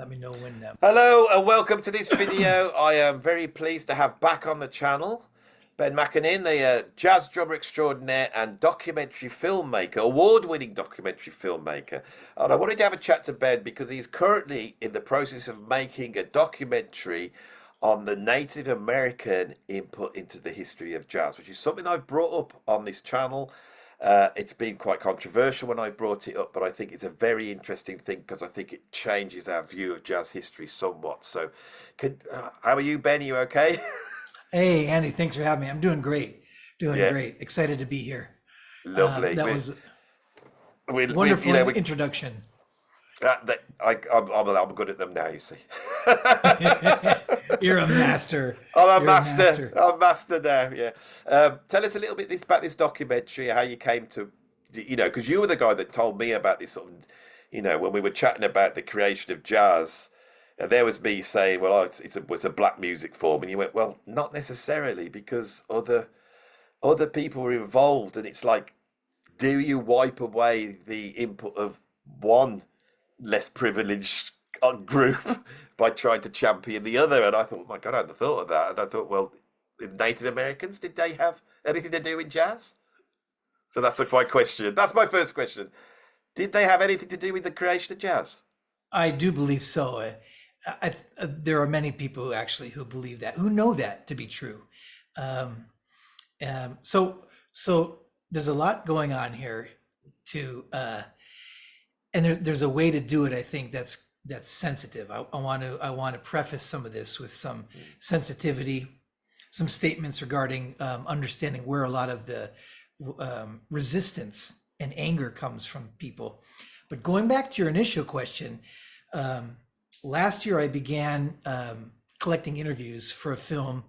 Let me know when. Hello and welcome to this video. I am very pleased to have back on the channel Ben MAKINEN, the jazz drummer extraordinaire and documentary filmmaker, award-winning documentary filmmaker. And I wanted to have a chat to Ben because he's currently in the process of making a documentary on the Native American input into the history of jazz, which is something I've brought up on this channel. It's been quite controversial when I brought it up, but I think it's a very interesting thing because I think it changes our view of jazz history somewhat. So, how are you, Ben? Are you okay? Hey, Andy, thanks for having me. I'm doing great. Doing Yeah, great. Excited to be here. lovely. That was a You wonderful know, introduction. I'm good at them now. You see, You're a master. I'm a You're a master. master. I'm a master now. Yeah. Tell us a little bit about this documentary, how you came to, because you were the guy that told me about this sort of, when we were chatting about the creation of jazz. And there was me saying, well, it's a black music form, and you went, well, not necessarily, because other people were involved, and it's like, do you wipe away the input of one less privileged group by trying to champion the other? And I thought, oh my God, I hadn't thought of that. And I thought, well, the Native Americans, did they have anything to do with jazz? So that's my question. That's my first question. Did they have anything to do with the creation of jazz? I do believe so. There are many people who believe that, who know that to be true. Um, so there's a lot going on here and there's a way to do it. I think that's sensitive. I want to preface some of this with some sensitivity, some statements regarding understanding where a lot of the resistance and anger comes from people. But going back to your initial question, last year I began collecting interviews for a film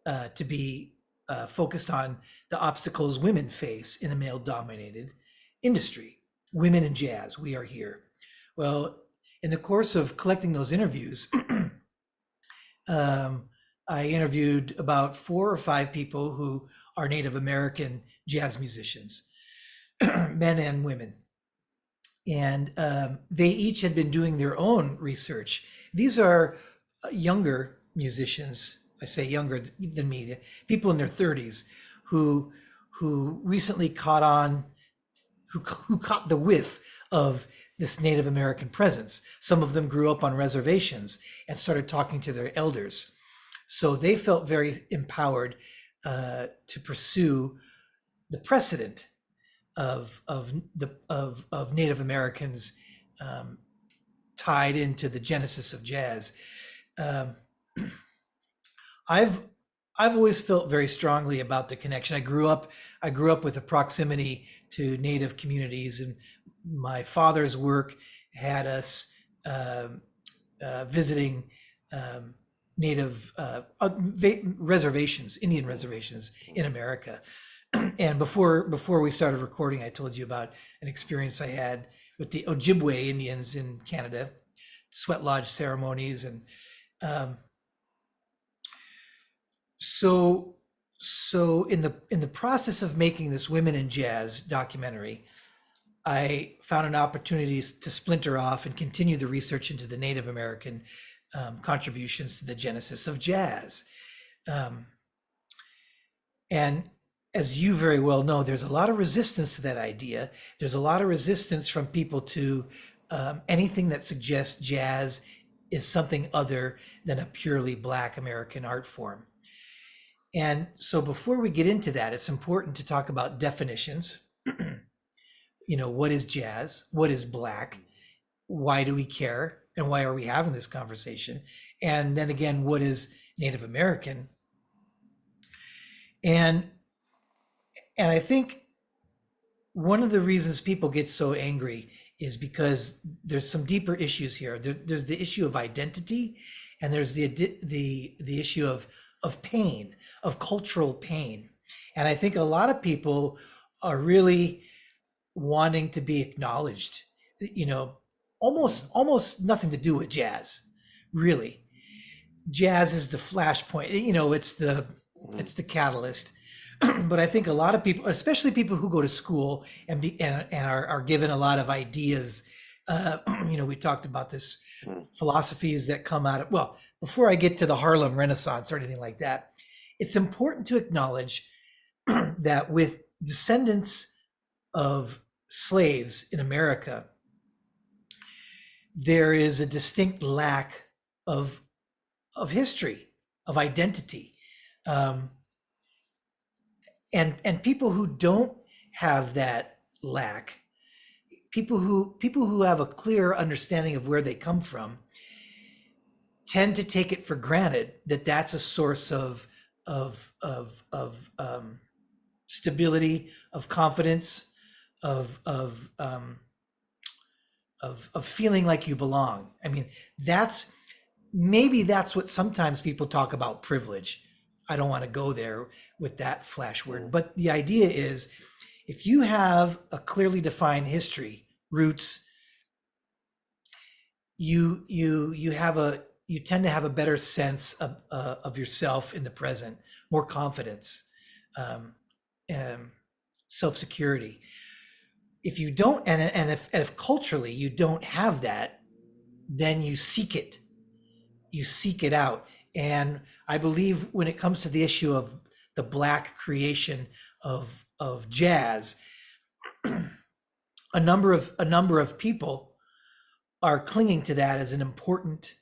to be focused on the obstacles women face in a male-dominated industry. Women in jazz, we are here. Well, in the course of collecting those interviews, I interviewed about 4 or 5 people who are Native American jazz musicians, men and women. And they each had been doing their own research. These are younger musicians. I say younger than me, people in their 30s who recently caught on, who caught the whiff of this Native American presence. Some of them grew up on reservations and started talking to their elders. So they felt very empowered to pursue the precedent of Native Americans tied into the genesis of jazz. I've always felt very strongly about the connection. I grew up with a proximity to Native communities, and my father's work had us visiting Native reservations, Indian reservations in America. And before we started recording, I told you about an experience I had with the Ojibwe Indians in Canada, sweat lodge ceremonies, and so in the process of making this Women in Jazz documentary, I found an opportunity to splinter off and continue the research into the Native American contributions to the genesis of jazz. And as you very well know, there's a lot of resistance to that idea. There's a lot of resistance from people to anything that suggests jazz is something other than a purely Black American art form. And so before we get into that, it's important to talk about definitions. What is jazz? What is Black? Why do we care? And why are we having this conversation? And then again, what is Native American? And I think one of the reasons people get so angry is because there's some deeper issues here. There's the issue of identity, and there's the issue of pain, of cultural pain. And I think a lot of people are really wanting to be acknowledged, almost nothing to do with jazz, really. Jazz is the flashpoint, it's the catalyst. But I think a lot of people, especially people who go to school and are given a lot of ideas We talked about this Mm. philosophies that come out of, well, before I get to the Harlem Renaissance or anything like that, it's important to acknowledge that with descendants of slaves in America, there is a distinct lack of history, of identity. Um, and people who don't have that lack, people who have a clear understanding of where they come from, tend to take it for granted that that's a source of stability, of confidence, of feeling like you belong. I mean, maybe that's what sometimes people talk about privilege. I don't want to go there with that flash word, but the idea is, if you have a clearly defined history, roots, you tend to have a better sense of yourself in the present, more confidence, self-security. If you don't, and if culturally you don't have that, then you seek it out. And I believe when it comes to the issue of the Black creation of jazz, a number of people are clinging to that as an important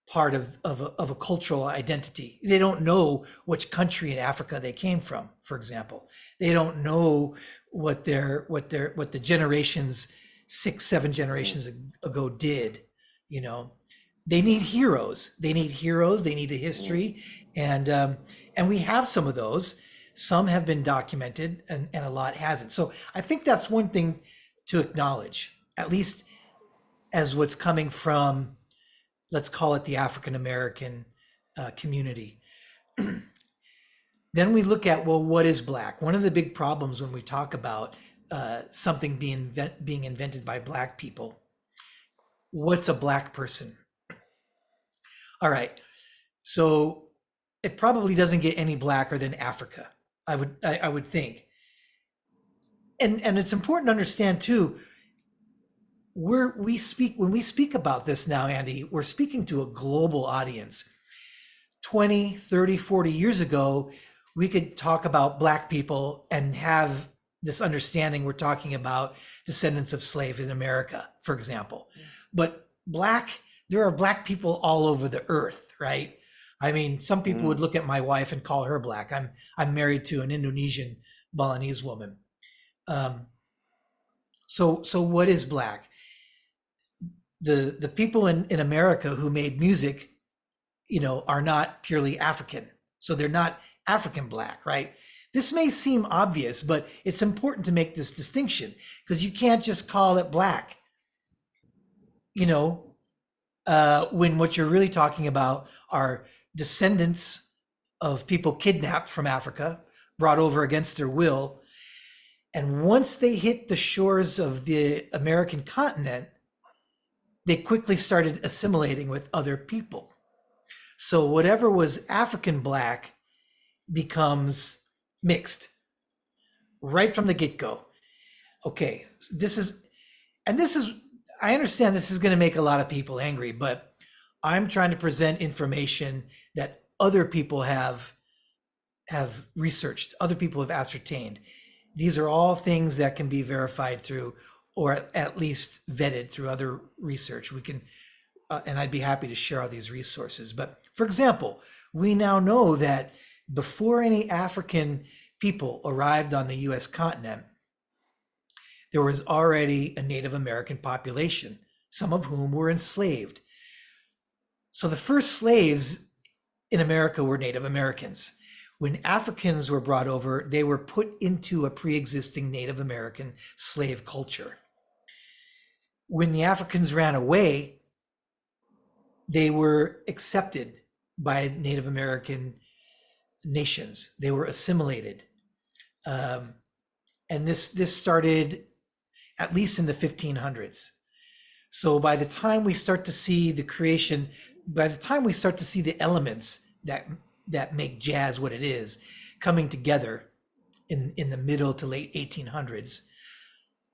part of a cultural identity. They don't know which country in Africa they came from, for example. They don't know what the generations, 6-7 generations ago did. They need heroes. They need a history, and we have some of those. Some have been documented, and a lot hasn't. So I think that's one thing to acknowledge, at least as what's coming from, let's call it, the African American community. Then we look at, well, what is Black? One of the big problems when we talk about something being invented by Black people, what's a Black person? All right, so it probably doesn't get any Blacker than Africa, I would think. And it's important to understand too, when we speak about this now, Andy, we're speaking to a global audience. 20, 30, 40 years ago, we could talk about Black people and have this understanding we're talking about descendants of slaves in America, for example. But there are Black people all over the earth, right? I mean, some people would look at my wife and call her Black. I'm married to an Indonesian Balinese woman. So what is Black? The people in America who made music, are not purely African. So they're not African Black, right? This may seem obvious, but it's important to make this distinction, because you can't just call it Black. When what you're really talking about are descendants of people kidnapped from Africa, brought over against their will. And once they hit the shores of the American continent, they quickly started assimilating with other people. So whatever was African Black becomes mixed right from the get-go. Okay, I understand this is going to make a lot of people angry, but I'm trying to present information that other people have researched, other people have ascertained. These are all things that can be verified through, or at least vetted through, other research. We can, and I'd be happy to share all these resources. But for example, we now know that before any African people arrived on the US continent, there was already a Native American population, some of whom were enslaved. So the first slaves in America were Native Americans. When Africans were brought over, they were put into a pre-existing Native American slave culture. When the Africans ran away, they were accepted by Native American nations. They were assimilated. And this started at least in the 1500s. So by the time we start to see the elements that make jazz what it is coming together in the middle to late 1800s,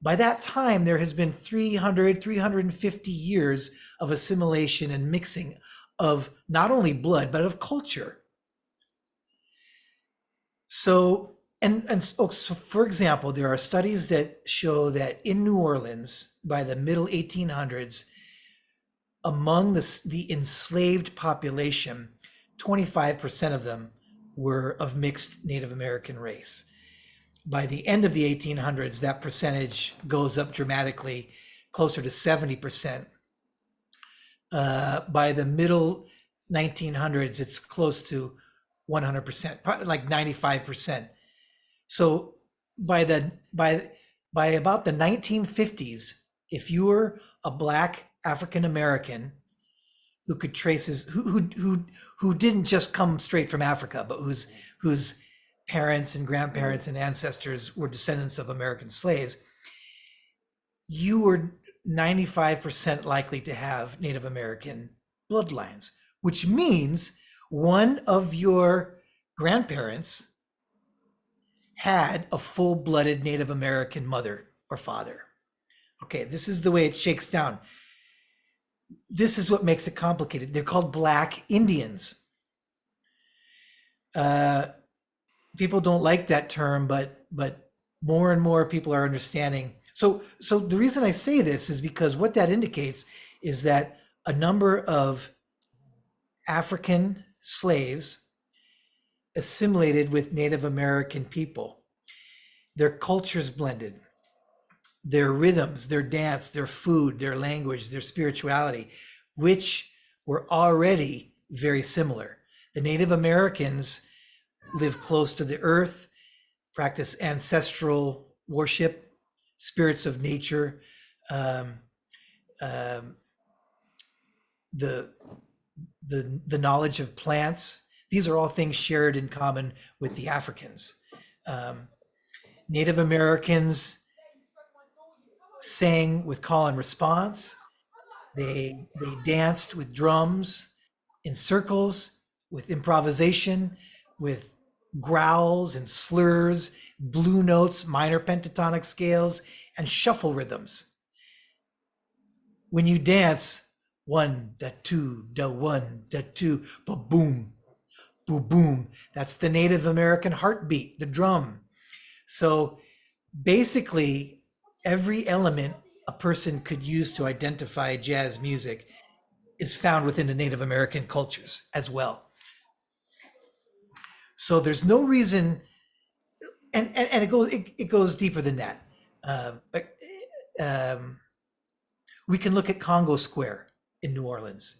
By that time, there has been 300, 350 years of assimilation and mixing of not only blood, but of culture. So, so for example, there are studies that show that in New Orleans, by the middle 1800s, among the enslaved population, 25% of them were of mixed Native American race. By the end of the 1800s, that percentage goes up dramatically, closer to 70%. By the middle 1900s, it's close to 100%, like 95%. So by about the 1950s, if you were a Black African American who could trace who didn't just come straight from Africa, but whose parents and grandparents and ancestors were descendants of American slaves, you were 95% likely to have Native American bloodlines, which means one of your grandparents had a full-blooded Native American mother or father. Okay, this is the way it shakes down. This is what makes it complicated. They're called Black Indians. People don't like that term, but more and more people are understanding. So the reason I say this is because what that indicates is that a number of African slaves assimilated with Native American people. Their cultures blended, their rhythms, their dance, their food, their language, their spirituality, which were already very similar. The Native Americans live close to the earth, practice ancestral worship, spirits of nature, the knowledge of plants. These are all things shared in common with the Africans. Native Americans sang with call and response. They danced with drums, in circles, with improvisation, with growls and slurs, blue notes, minor pentatonic scales, and shuffle rhythms. When you dance, 1, da 2, da 1, da 2, ba boom, boom, boom. That's the Native American heartbeat, the drum. So basically, every element a person could use to identify jazz music is found within the Native American cultures as well. So there's no reason, and it goes deeper than that. We can look at Congo Square in New Orleans.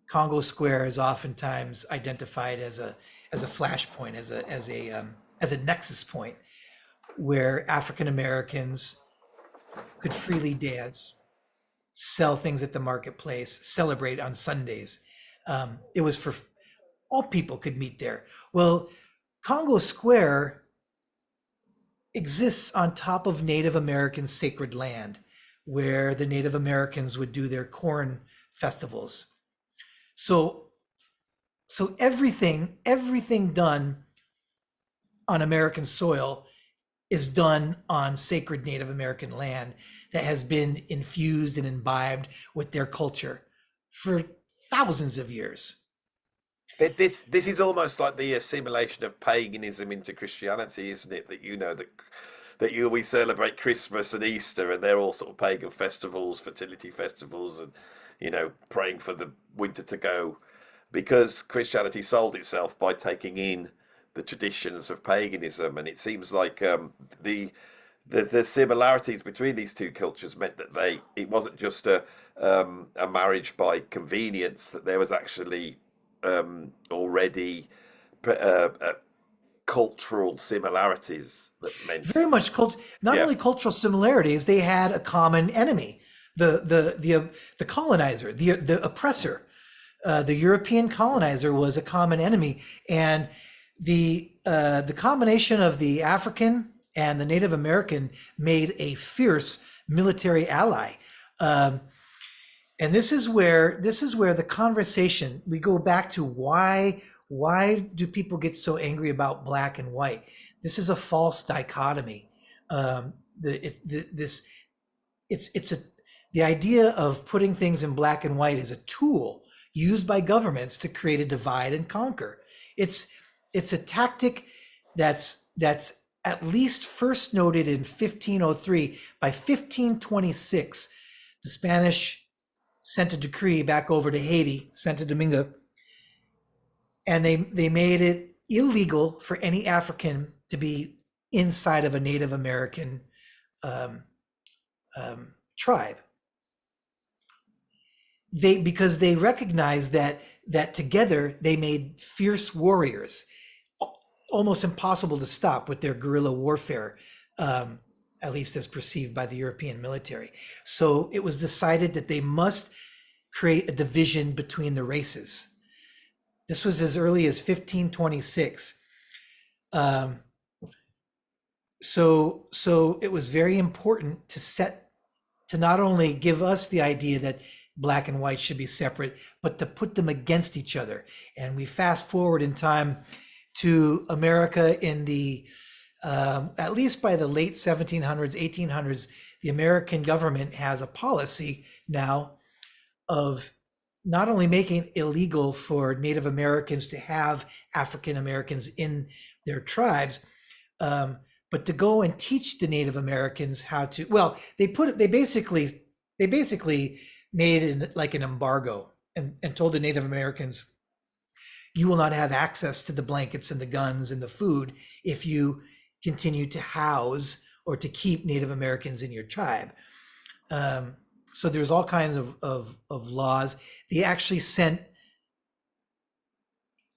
Congo Square is oftentimes identified as a flashpoint, as a nexus point where African Americans could freely dance, sell things at the marketplace, celebrate on Sundays. It was for all people could meet there. Well, Congo Square exists on top of Native American sacred land, where the Native Americans would do their corn festivals. So everything done on American soil is done on sacred Native American land that has been infused and imbibed with their culture for thousands of years. This is almost like the assimilation of paganism into Christianity, isn't it? That we celebrate Christmas and Easter, and they're all sort of pagan festivals, fertility festivals, and praying for the winter to go, because Christianity sold itself by taking in the traditions of paganism. And it seems like the similarities between these two cultures meant that it wasn't just a marriage by convenience, that there was actually already cultural similarities that meant very much not only cultural similarities, they had a common enemy, the colonizer, the oppressor. The European colonizer was a common enemy, and the combination of the African and the Native American made a fierce military ally. And this is where the conversation, we go back to why do people get so angry about black and white? This is a false dichotomy. the idea of putting things in black and white is a tool used by governments to create a divide and conquer. It's a tactic that's at least first noted in 1503. By 1526, the Spanish sent a decree back over to Haiti, Santo Domingo, and they made it illegal for any African to be inside of a Native American tribe. Because they recognized that together they made fierce warriors, almost impossible to stop with their guerrilla warfare, at least as perceived by the European military. So it was decided that they must create a division between the races. This was as early as 1526. So it was very important to not only give us the idea that black and white should be separate, but to put them against each other. And we fast forward in time to America in the, at least by the late 1700s, 1800s, the American government has a policy now of not only making it illegal for Native Americans to have African Americans in their tribes, but to go and teach the Native Americans how to, well, they basically made it like an embargo and told the Native Americans, you will not have access to the blankets and the guns and the food if you continue to house or to keep Native Americans in your tribe. So there's all kinds of laws. They actually sent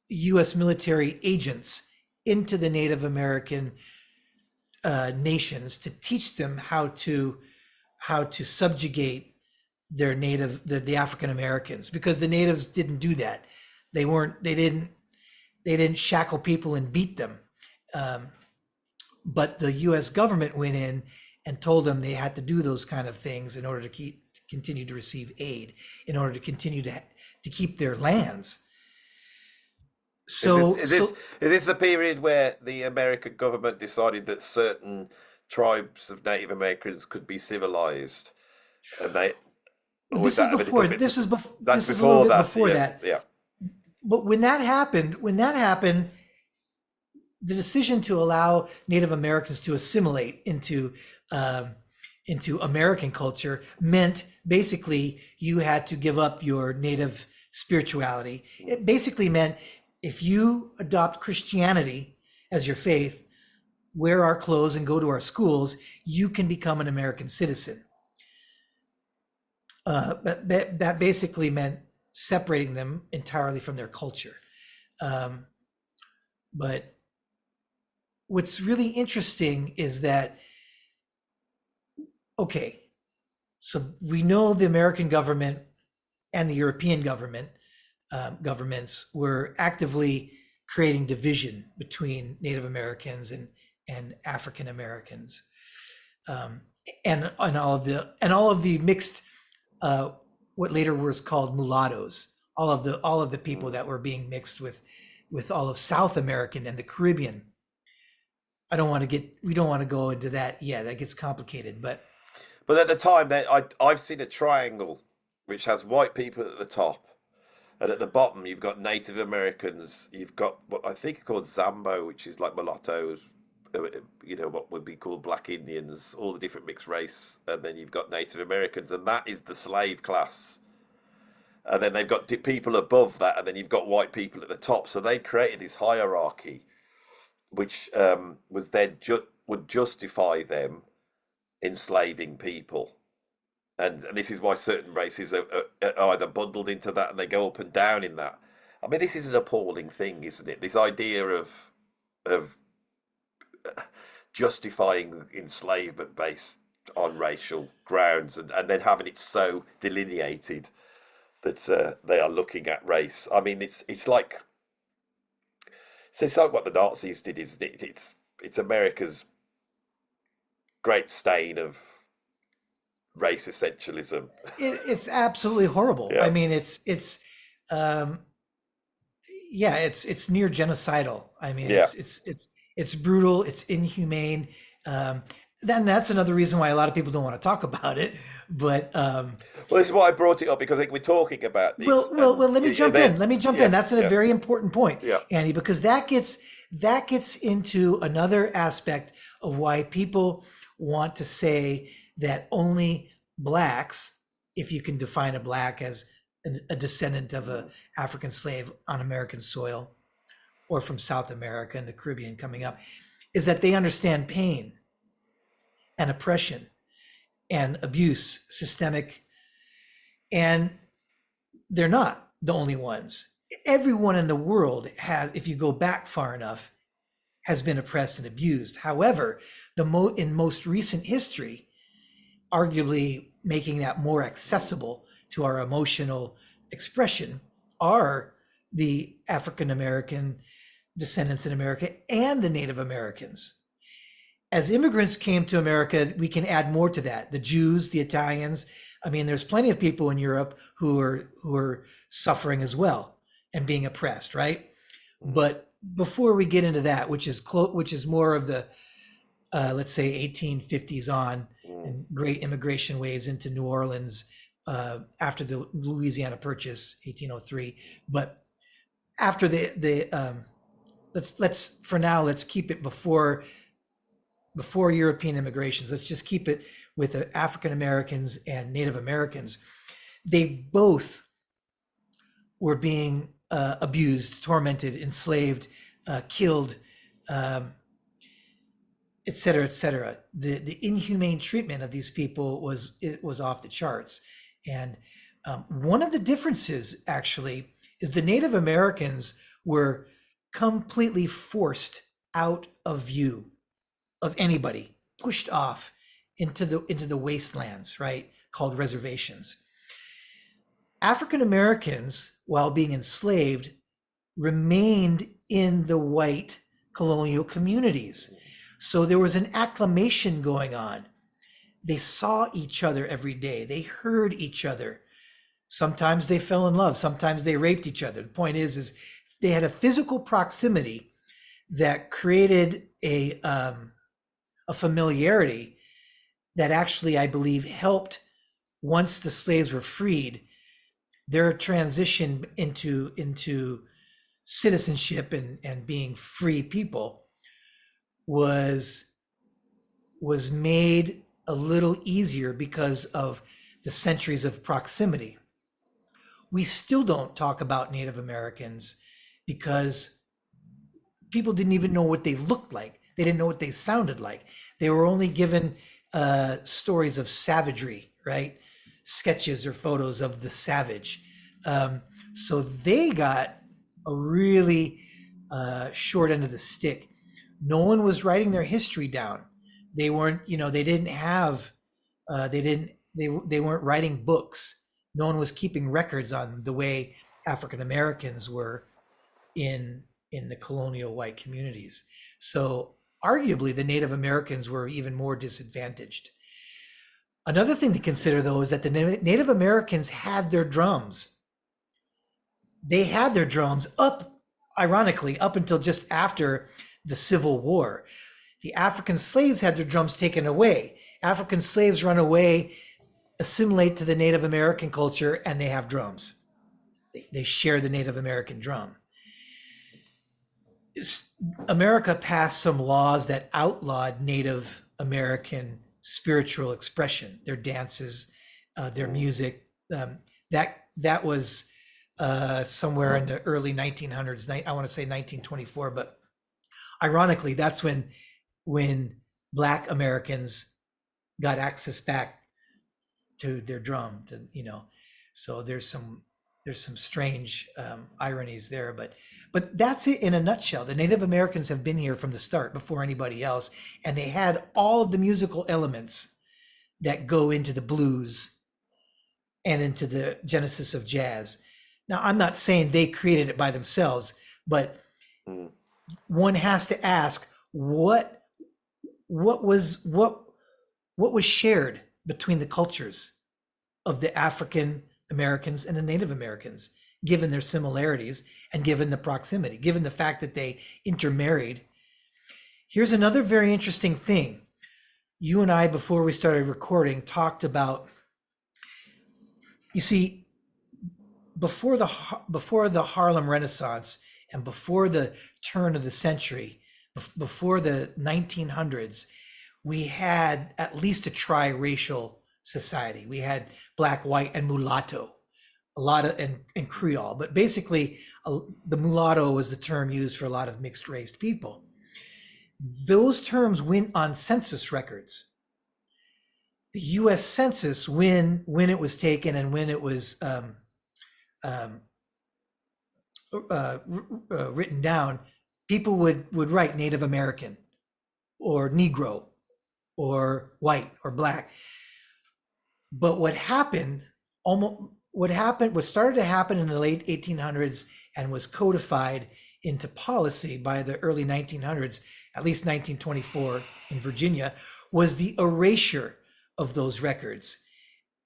US military agents into the Native American nations to teach them how to subjugate their the African Americans, because the natives didn't do that. They didn't shackle people and beat them. But the US government went in and told them they had to do those kind of things in order to continue to receive aid, in order to continue to keep their lands. So is this the period where the American government decided that certain tribes of Native Americans could be civilized, and they? This is before that. Yeah. But when that happened, the decision to allow Native Americans to assimilate into American culture meant basically you had to give up your native spirituality. It basically meant if you adopt Christianity as your faith, wear our clothes and go to our schools, you can become an American citizen. But that basically meant separating them entirely from their culture. But what's really interesting is that, okay, so we know the American government and the European governments were actively creating division between Native Americans and African Americans, and all of the mixed, what later was called mulattoes, all of the people that were being mixed with all of South American and the Caribbean. We don't want to go into that. Yeah, that gets complicated, but at the time, I've seen a triangle which has white people at the top, and at the bottom you've got Native Americans. You've got what I think are called Zambo, which is like mulattoes, what would be called black Indians, all the different mixed race, and then you've got Native Americans, and that is the slave class. And then they've got people above that, and then you've got white people at the top. So they created this hierarchy, which was then would justify them enslaving people. And this is why certain races are either bundled into that and they go up and down in that. I mean, this is an appalling thing, isn't it? This idea of justifying enslavement based on racial grounds, and then having it so delineated that they are looking at race. I mean, it's like what the Nazis did, isn't it? It's America's great stain of race essentialism. It's absolutely horrible. Yeah. I mean, it's near genocidal. I mean, Yeah. it's brutal. It's inhumane. then that's another reason why a lot of people don't want to talk about it. But Well, this is why I brought it up, because I think we're talking about this. well, let me jump in. Let me jump in. Yeah, That's a yeah, very important point, yeah. Andy, because that gets into another aspect of why people want to say that only blacks, if you can define a black as a descendant of a African slave on American soil or from South America and the Caribbean coming up, is that they understand pain and oppression and abuse, systemic, and they're not the only ones. Everyone in the world has, if you go back far enough, has been oppressed and abused. However, in most recent history, arguably making that more accessible to our emotional expression, are the African American descendants in America and the Native Americans. As immigrants came to America, we can add more to that. The Jews, the Italians. I mean, there's plenty of people in Europe who are suffering as well and being oppressed, right? But before we get into that, which is more of the let's say 1850s on, and great immigration waves into New Orleans after the Louisiana Purchase, 1803. But after let's keep it before European immigrations. Let's just keep it with the African Americans and Native Americans. They both were being abused, tormented, enslaved, killed, et cetera, et cetera. The inhumane treatment of these people was off the charts. And one of the differences actually is the Native Americans were completely forced out of view of anybody, pushed off into the wastelands, right, called reservations. African Americans, while being enslaved, remained in the white colonial communities. So there was an acclimation going on. They saw each other every day. They heard each other. Sometimes they fell in love. Sometimes they raped each other. The point is they had a physical proximity that created a familiarity that actually, I believe, helped, once the slaves were freed, their transition into citizenship and being free people was made a little easier because of the centuries of proximity. We still don't talk about Native Americans because people didn't even know what they looked like. They didn't know what they sounded like. They were only given stories of savagery, right? Sketches or photos of the savage. So they got a really short end of the stick. No one was writing their history down. They weren't, they didn't have, they weren't writing books. No one was keeping records on the way African Americans were in the colonial white communities. So arguably the Native Americans were even more disadvantaged. Another thing to consider, though, is that the Native Americans had their drums. They had their drums ironically, up until just after the Civil War. The African slaves had their drums taken away. African slaves run away, assimilate to the Native American culture, and they have drums. They share the Native American drum. America passed some laws that outlawed Native American spiritual expression, their dances, their music. That was somewhere in the early 1900s. I want to say 1924, but ironically, that's when Black Americans got access back to their drum. So there's some strange ironies there, but that's it in a nutshell. The Native Americans have been here from the start, before anybody else, and they had all of the musical elements that go into the blues and into the genesis of jazz. Now, I'm not saying they created it by themselves, but one has to ask what was shared between the cultures of the African Americans and the Native Americans, given their similarities and given the proximity, given the fact that they intermarried. Here's another very interesting thing. you and I, before we started recording, talked about, you see, before the Harlem Renaissance and before the turn of the century, before the 1900s, we had at least a triracial society. We had black, white, and mulatto, a lot of and Creole, but basically the mulatto was the term used for a lot of mixed race people. Those terms went on census records. The U.S. Census, when it was taken and when it was written down, people would write Native American or Negro or white or black. But what started to happen in the late 1800s and was codified into policy by the early 1900s, at least 1924 in Virginia, was the erasure of those records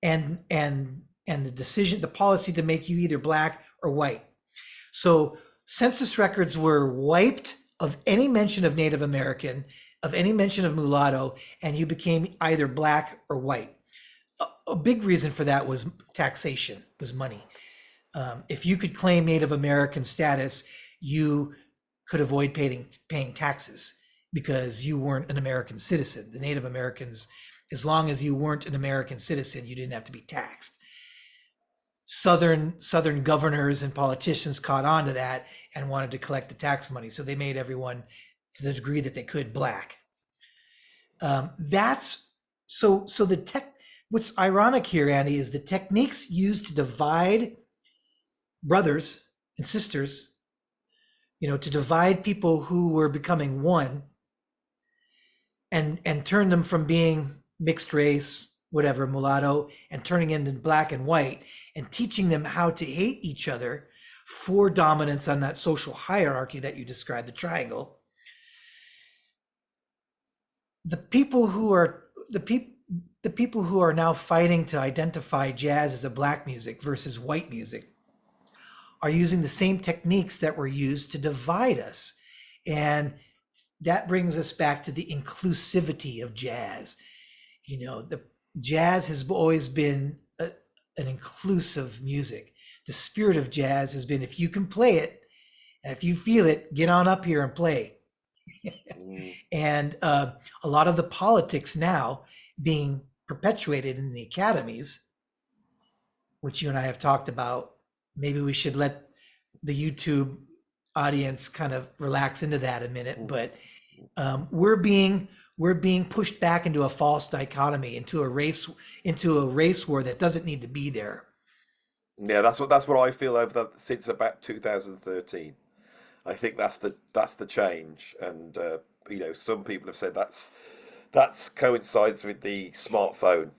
and the policy to make you either black or white. So census records were wiped of any mention of Native American, of any mention of mulatto, and you became either black or white. A big reason for that was taxation, was money. If you could claim Native American status, you could avoid paying taxes because you weren't an American citizen. The Native Americans, as long as you weren't an American citizen, you didn't have to be taxed. Southern governors and politicians caught on to that and wanted to collect the tax money, so they made everyone, to the degree that they could, black. What's ironic here, Andy, is the techniques used to divide brothers and sisters, to divide people who were becoming one and turn them from being mixed race, whatever, mulatto, and turning into black and white, and teaching them how to hate each other for dominance on that social hierarchy that you described, the triangle. The people who are now fighting to identify jazz as a black music versus white music are using the same techniques that were used to divide us. And that brings us back to the inclusivity of jazz. The jazz has always been an inclusive music. The spirit of jazz has been, if you can play it, and if you feel it, get on up here and play. And a lot of the politics now being perpetuated in the academies, which you and I have talked about, maybe we should let the YouTube audience kind of relax into that a minute, but we're being pushed back into a false dichotomy, into a race war that doesn't need to be there. Yeah, that's what I feel since about 2013. I think that's the change, and some people have said that's coincides with the smartphone.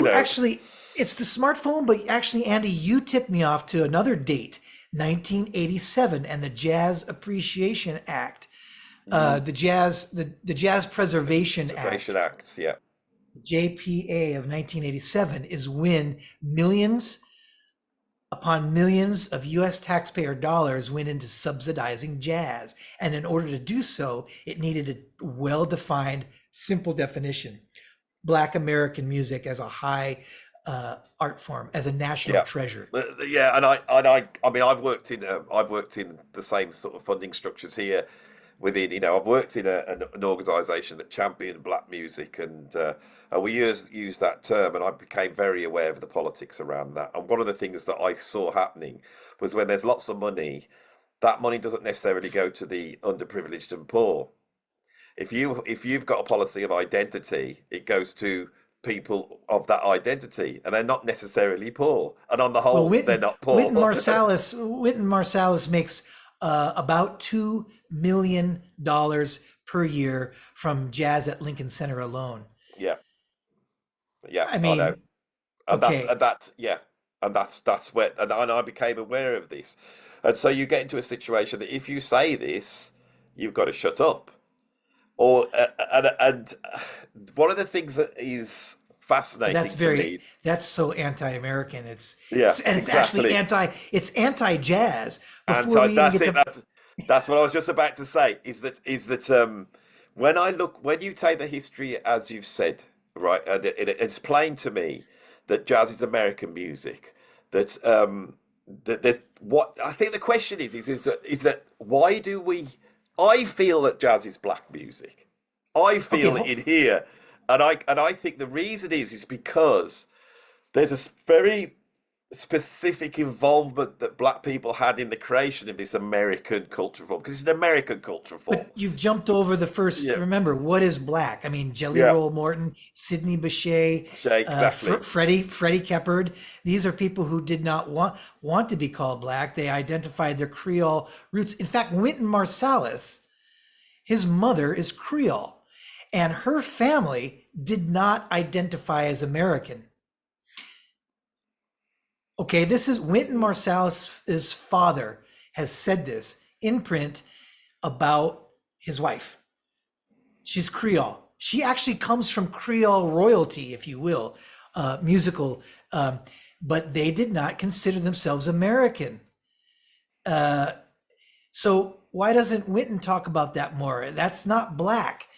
Actually, it's the smartphone, but actually, Andy, you tipped me off to another date, 1987, and the Jazz Appreciation Act, the Jazz Preservation Act, yeah. JPA of 1987 is when millions upon millions of U.S. taxpayer dollars went into subsidizing jazz. And in order to do so, it needed a well-defined, simple definition. Black American music as a high art form, as a national treasure. Yeah, and I mean, I've worked in the same sort of funding structures here. I've worked in an organisation that championed black music, and we used that term, and I became very aware of the politics around that. And one of the things that I saw happening was when there's lots of money, that money doesn't necessarily go to the underprivileged and poor. If you've got a policy of identity, it goes to people of that identity, and they're not necessarily poor. And on the whole, they're not poor. Wynton Marsalis makes about $2 million per year from jazz at Lincoln Center alone. Yeah. I mean, I know. And that's where, and I became aware of this. And so you get into a situation that if you say this, you've got to shut up. Or and one of the things that is fascinating to me. That's so anti-American. It's exactly. actually it's anti-jazz. That's what I was just about to say. Is that when you take the history as you've said, right, and it's plain to me that jazz is American music. That there's what I think the question is that why do we? I feel that jazz is black music. I feel it in here, and I think the reason is because there's a very specific involvement that black people had in the creation of this American cultural form, because it's an American cultural form. But you've jumped over the first. Yeah. Remember, what is black? I mean, Jelly Roll Morton, Sidney Bechet, exactly. Freddie Keppard. These are people who did not want to be called black. They identified their Creole roots. In fact, Wynton Marsalis, his mother is Creole, and her family did not identify as American. Okay, this is Wynton Marsalis's father has said this in print about his wife. She's Creole. She actually comes from Creole royalty, if you will, musical, but they did not consider themselves American. So why doesn't Wynton talk about that more? That's not black.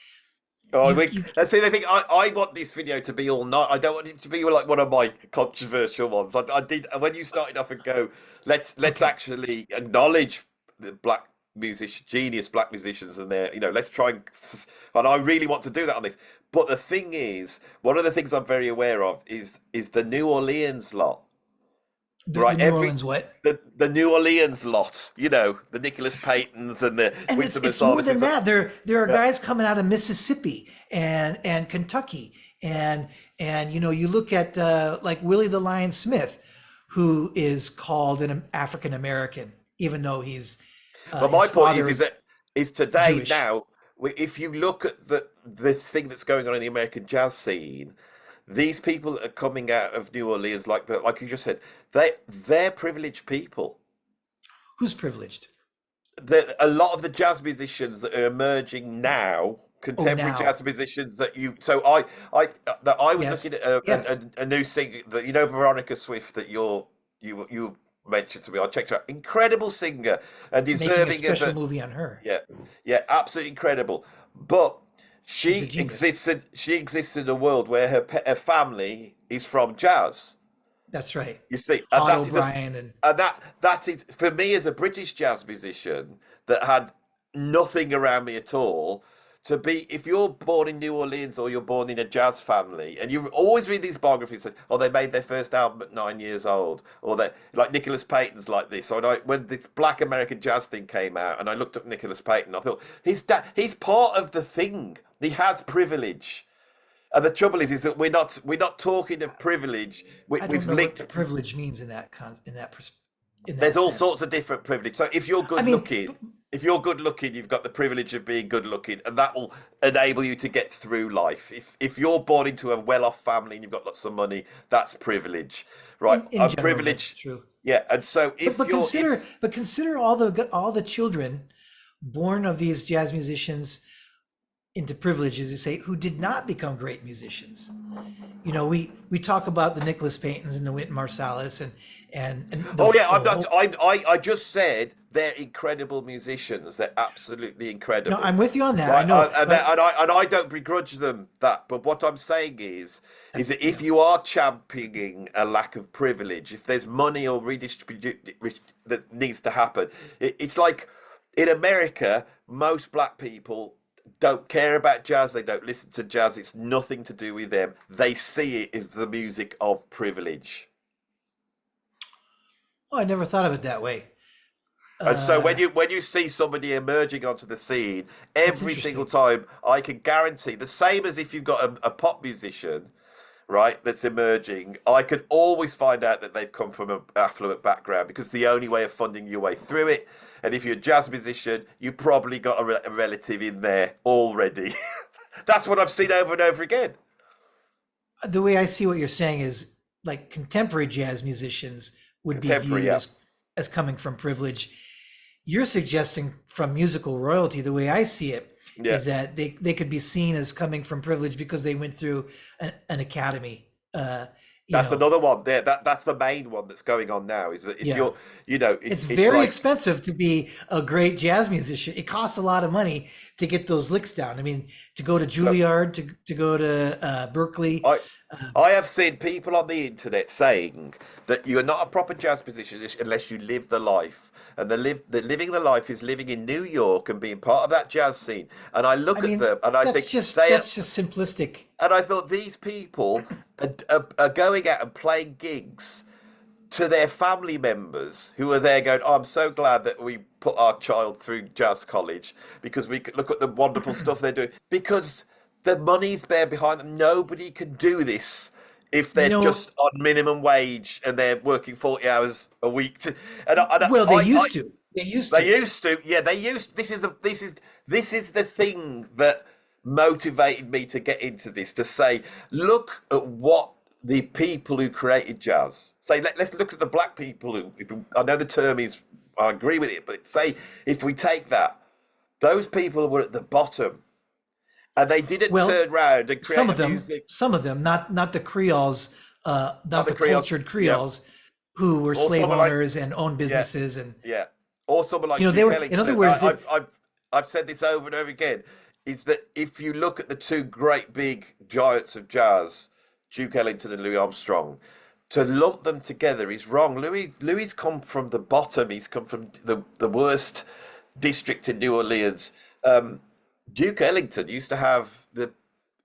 Let's see. I think I want this video to be all night. I don't want it to be like one of my controversial ones. I did when you started off and go, let's actually acknowledge the black genius black musicians, and their, let's try and I really want to do that on this. But the thing is, one of the things I'm very aware of is the New Orleans lot. Right, New Orleans what? The New Orleans lot, the Nicholas Paytons and the Winston it's more than that. There are guys coming out of Mississippi and Kentucky, and you look at like Willie the Lion Smith, who is called an African American, even though he's. But my point is today Jewish. Now, if you look at the thing that's going on in the American jazz scene. These people that are coming out of New Orleans, like you just said, they're privileged people. Who's privileged? A lot of the jazz musicians that are emerging now, contemporary jazz musicians that you. So I was looking at a new singer that Veronica Swift that you mentioned to me. I checked her out. Incredible singer and deserving Making a special movie on her. Yeah, absolutely incredible. But she exists in a world where her family is from jazz. That's right. You see, and O'Brien and that is for me as a British jazz musician that had nothing around me at all. To be, if you're born in New Orleans or you're born in a jazz family, and you always read these biographies, they made their first album at 9 years old, or they like Nicholas Payton's like this. So when this Black American jazz thing came out, and I looked up Nicholas Payton, I thought he's part of the thing. He has privilege, and the trouble is that we're not talking of privilege. I don't know what privilege means in that there's all sorts of different privilege. So if you're good looking. If you're good looking, you've got the privilege of being good looking, and that will enable you to get through life. If you're born into a well-off family and you've got lots of money, that's privilege, right? In general, privilege, that's true. Yeah, and so consider all the children born of these jazz musicians into privilege, as you say, who did not become great musicians. We talk about the Nicholas Paytons and the Wynton Marsalis and I just said they're incredible musicians. They're absolutely incredible. No, I'm with you on that. Right? I know, and I don't begrudge them that. But what I'm saying is that if you are championing a lack of privilege, if there's money or redistribution that needs to happen, it's like in America, most black people don't care about jazz. They don't listen to jazz. It's nothing to do with them. They see it as the music of privilege. Oh, I never thought of it that way. And so when you see somebody emerging onto the scene, every single time, I can guarantee the same as if you've got a pop musician, right, that's emerging. I can always find out that they've come from an affluent background, because the only way of funding your way through it. And if you're a jazz musician, you've probably got a relative in there already. That's what I've seen over and over again. The way I see what you're saying is like contemporary jazz musicians would be viewed as coming from privilege. You're suggesting from musical royalty, the way I see it, is that they could be seen as coming from privilege because they went through an academy you That's know. another one there. That's the main one that's going on now. Is that if Yeah. you're, you know, It's it's very like expensive to be a great jazz musician. It costs a lot of money to get those licks down. I mean, to go to so Juilliard, to go to Berkeley. I I have seen people on the internet saying that you're not a proper jazz musician unless you live the life. And the living the life is living in New York and being part of that jazz scene. And I I look at mean, them and I think they are, that's just simplistic. and I thought these people are going out and playing gigs to their family members who are there going, oh, I'm so glad that we put our child through jazz college because we could look at the wonderful stuff they're doing. Because the money's there behind them. Nobody can do this if You they're know, just on minimum wage and they're working 40 hours a week. well, they used to. They used They to. used to, yeah, they used. This is the thing that motivated me to get into this. To say, look at what the people who created jazz. Say, let's look at the black people who. I know the term is, I agree with it, but say if we take that, those people were at the bottom, and they didn't Well, turn around and create a music. some of them, not the Creoles, Not not the the Creoles, cultured yeah, Creoles, who were or slave someone like, owners and owned yeah, businesses, and yeah, or someone like they Duke were. In other Ellington. words, I've said this over and over again. Is that if you look at the two great big giants of jazz, Duke Ellington and Louis Armstrong, to lump them together is wrong. Louis come from the bottom. He's come from the worst district in New Orleans. Duke Ellington used to have the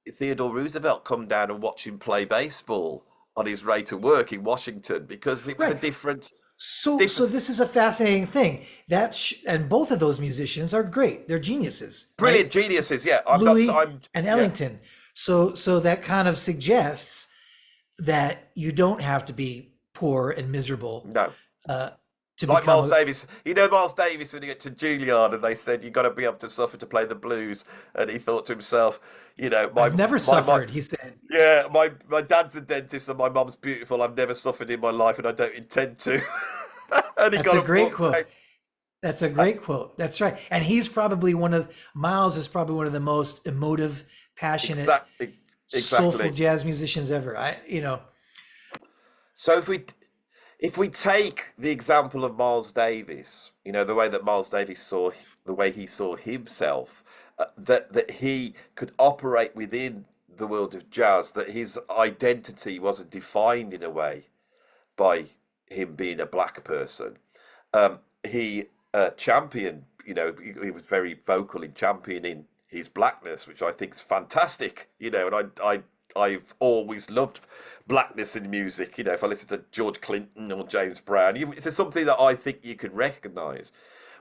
Theodore Roosevelt come down and watch him play baseball on his way to work in Washington because it was a right. So different, this is a fascinating thing. And both of those musicians are great. They're geniuses, right? brilliant geniuses. Yeah, I'm not. Louis I'm and yeah. Ellington. So that kind of suggests that you don't have to be poor and miserable No. uh, to Like become Miles Davis, Miles Davis when he got to Juilliard and they said you got to be able to suffer to play the blues, and he thought to himself, I've never my suffered, he said. yeah, my dad's a dentist and my mum's beautiful. I've never suffered in my life and I don't intend to. And he That's got a up great walked quote. out. That's a Uh, great quote. That's right. And Miles is probably one of the most emotive, passionate, Exactly, soulful exactly. jazz musicians ever. So if we take the example of Miles Davis, the way that Miles Davis the way he saw himself, that he could operate within the world of jazz, that his identity wasn't defined in a way by him being a black person. He championed, he was very vocal in championing his blackness, which I think is fantastic, and I've always loved blackness in music. If I listen to George Clinton or James Brown, it's something that I think you could recognize.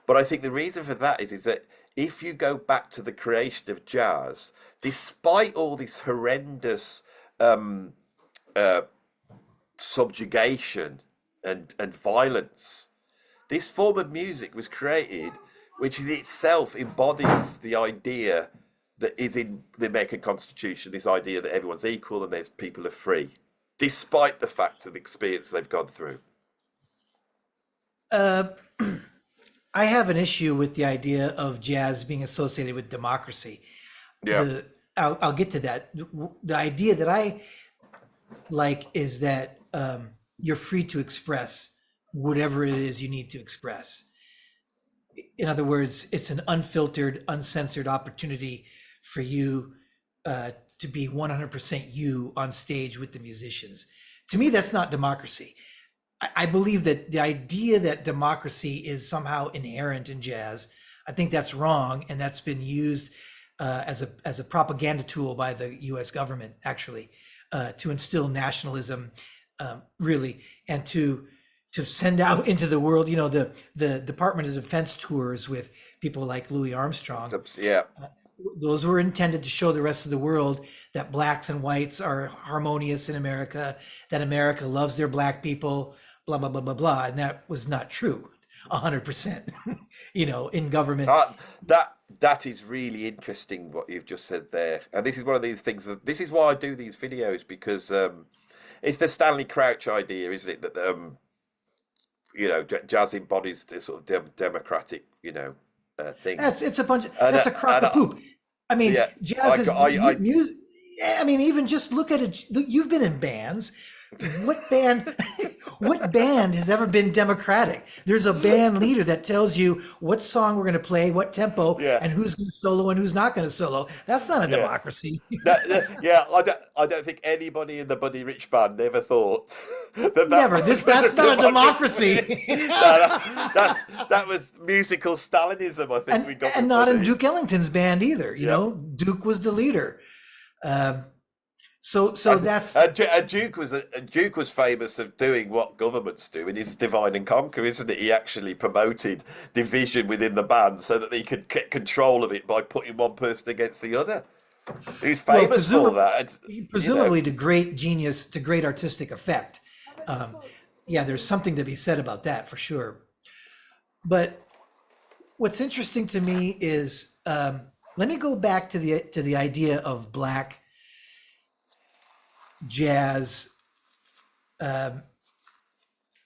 But I think the reason for that is that if you go back to the creation of jazz, despite all this horrendous uh, subjugation and violence, this form of music was created, which in itself embodies the idea that is in the American Constitution, this idea that everyone's equal and there's people are free, despite the facts and experience they've gone through. Uh, I have an issue with the idea of jazz being associated with democracy. Yeah, I'll get to that. The idea that I like is that you're free to express whatever it is you need to express. In other words, it's an unfiltered, uncensored opportunity for you to be 100% you on stage with the musicians. To me, that's not democracy. I believe that the idea that democracy is somehow inherent in jazz, I think that's wrong, and that's been used as a propaganda tool by the U.S. government, actually, to instill nationalism, really, and to send out into the world, the Department of Defense tours with people like Louis Armstrong. yeah, Those were intended to show the rest of the world that blacks and whites are harmonious in America, that America loves their black people, blah, blah, blah, blah, blah. And that was not true 100%, in government. that is really interesting what you've just said there. And this is one of these things this is why I do these videos, because it's the Stanley Crouch idea, isn't it? That jazz embodies this sort of democratic, thing. It's a bunch. And, That's a crock of poop. I mean, yeah, jazz is I music. I mean, even just look at it. You've been in bands What band what band has ever been democratic? There's a band leader that tells you what song we're going to play, what tempo, Yeah, and who's going to solo and who's not going to solo. That's not a yeah. democracy. Yeah, I don't think anybody in the Buddy Rich band ever thought that Never. This was that's a not a democracy. democracy. No, that was musical Stalinism. I think we got And with not in Buddy. Duke Ellington's band either. You Yep. know, Duke was the leader. Um, so that's Duke was famous of doing what governments do in his Divide and Conquer, isn't it? He actually promoted division within the band so that he could get control of it by putting one person against the other. He's well, famous for that. You know, presumably to great genius, to great artistic effect. Um, yeah, there's something to be said about that for sure. But what's interesting to me is let me go back to the idea of black jazz. Um,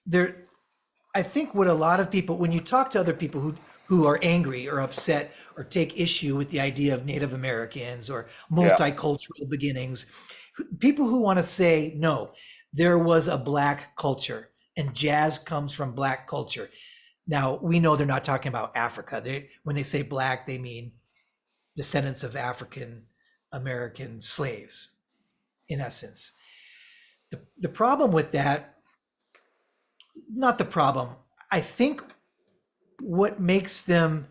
there, I think what a lot of people, when you talk to other people who are angry or upset or take issue with the idea of Native Americans or yeah, multicultural beginnings, people who want to say no, there was a black culture and jazz comes from black culture. Now we know they're not talking about Africa. When they say black, they mean descendants of African American slaves, in essence. The problem with that, not the problem, I think what makes them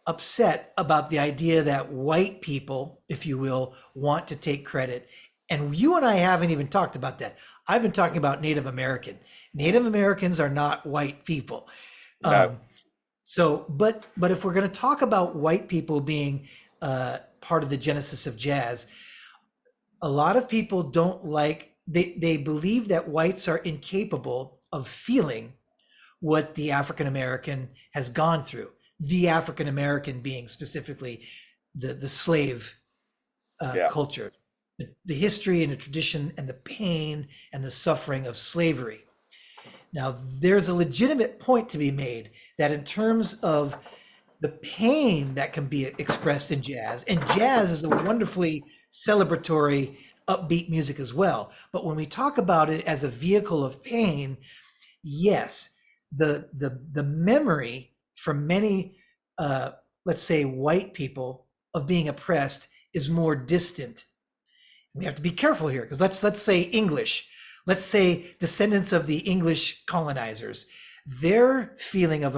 upset about the idea that white people, if you will, want to take credit. And you and I haven't even talked about that. I've been talking about Native American. Native Americans are not white people. no, Um, but if we're going to talk about white people being part of the genesis of jazz, a lot of people don't like, they believe that whites are incapable of feeling what the African American has gone through. The African American being specifically the slave yeah. culture, the history and the tradition and the pain and the suffering of slavery. Now, there's a legitimate point to be made that in terms of the pain that can be expressed in jazz, and jazz is a wonderfully celebratory, upbeat music as well. But when we talk about it as a vehicle of pain, yes, the memory for many, let's say, white people of being oppressed is more distant. We have to be careful here because let's say English, let's say descendants of the English colonizers, their feeling of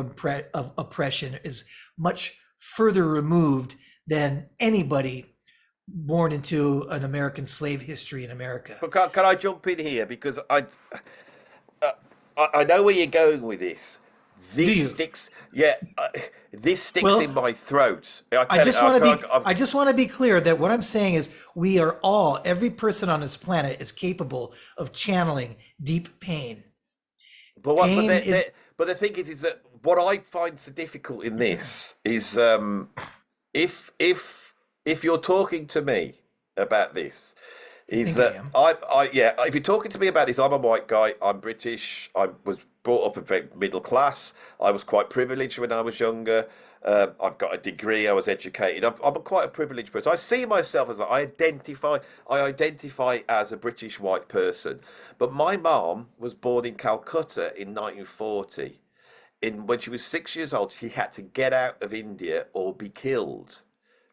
oppression is much further removed than anybody born into an American slave history in America. But can I jump in here because uh, I know where you're going with this. Do This you? sticks, yeah. This sticks in Well, my throat. I I tell you, just want to be I've, I just want to be clear that what I'm saying is we are all, every person on this planet is capable of channeling deep pain. but what? Pain is But the thing is that what I find so difficult in this is if you're talking to me about this, I is think I that am. yeah. If you're talking to me about this, I'm a white guy. I'm British. I was brought up in very middle class. I was quite privileged when I was younger. I've got a degree. I was educated. I'm quite a privileged person. I see myself as I identify as a British white person. But my mom was born in Calcutta in 1940. When she was 6 years old, she had to get out of India or be killed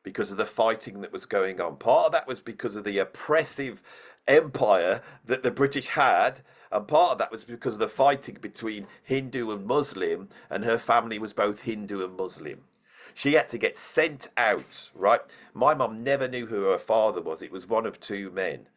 because of the fighting that was going on. Part of that was because of the oppressive empire that the British had, and part of that was because of the fighting between Hindu and Muslim, and her family was both Hindu and Muslim. She had to get sent out, right? My mum never knew who her father was. It was one of two men,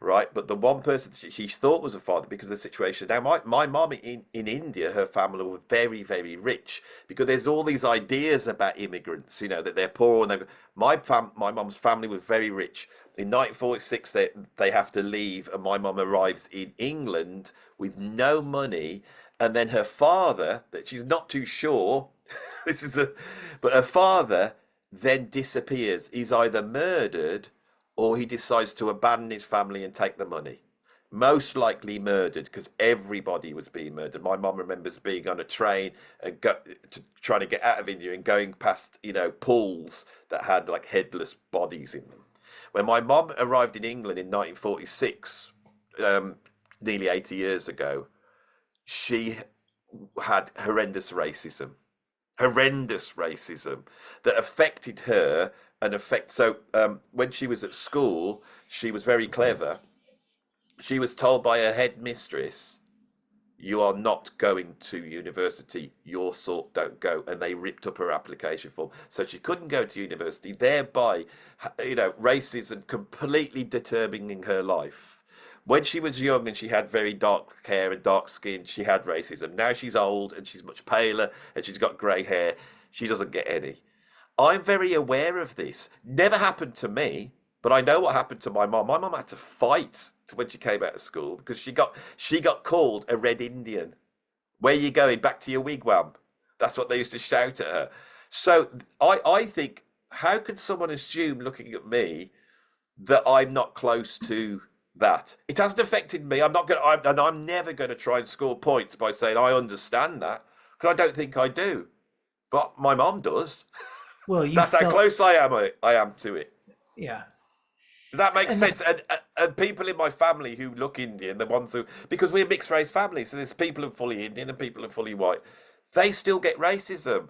right? But the one person she thought was a father because of the situation. Now, my mum in India, her family were very, very rich because there's all these ideas about immigrants, you know, that they're poor. And my mum's family was very rich. In 1946, they have to leave, and my mum arrives in England with no money. And then her father, that she's not too sure, but her father then disappears. He's either murdered or he decides to abandon his family and take the money. Most likely murdered because everybody was being murdered. My mum remembers being on a train and trying to get out of India and going past, you know, pools that had like headless bodies in them. When my mum arrived in England in 1946, nearly 80 years ago, she had horrendous racism that affected her and when she was at school, she was very clever. She was told by her headmistress, you are not going to university, your sort don't go, and they ripped up her application form so she couldn't go to university, thereby racism completely determining her life. When she was young and she had very dark hair and dark skin, she had racism. Now she's old and she's much paler and she's got grey hair, she doesn't get any. I'm very aware of this. Never happened to me, but I know what happened to my mom. My mom had to fight when she came out of school because she got called a Red Indian. Where you going? Back to your wigwam. That's what they used to shout at her. So I think, how can someone assume, looking at me, that I'm not close to that? It hasn't affected me. I'm never going to try and score points by saying I understand that, because I don't think I do. But my mom does. Well, that's how close I am to it. Yeah. That makes sense. And people in my family who look Indian, the ones who, because we're a mixed race family, so there's people who are fully Indian and people who are fully white, they still get racism.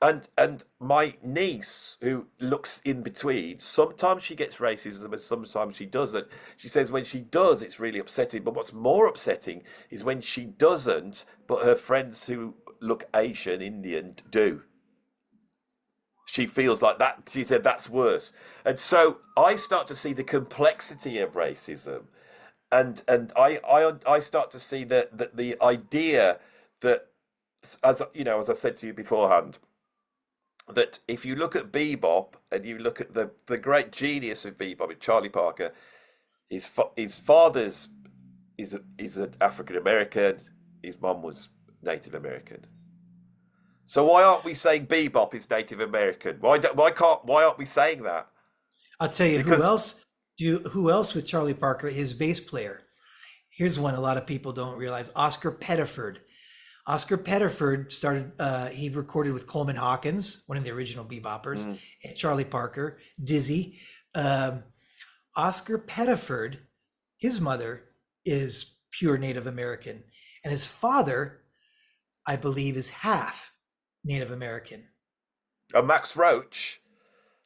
And my niece, who looks in between, sometimes she gets racism and sometimes she doesn't. She says when she does, it's really upsetting. But what's more upsetting is when she doesn't, but her friends who look Asian, Indian, do. She feels like that. She said that's worse. And so I start to see the complexity of racism. And I start to see that the idea that, as I said to you beforehand, that if you look at bebop and you look at the great genius of bebop, Charlie Parker, his father's is an African American, his mum was Native American. So why aren't we saying bebop is Native American? Why aren't we saying that? I'll tell you who else with Charlie Parker, his bass player. Here's one a lot of people don't realize: Oscar Pettiford. Oscar Pettiford started, he recorded with Coleman Hawkins, one of the original beboppers, and Charlie Parker, Dizzy. Oscar Pettiford, his mother is pure Native American, and his father, I believe, is half Native American. Max Roach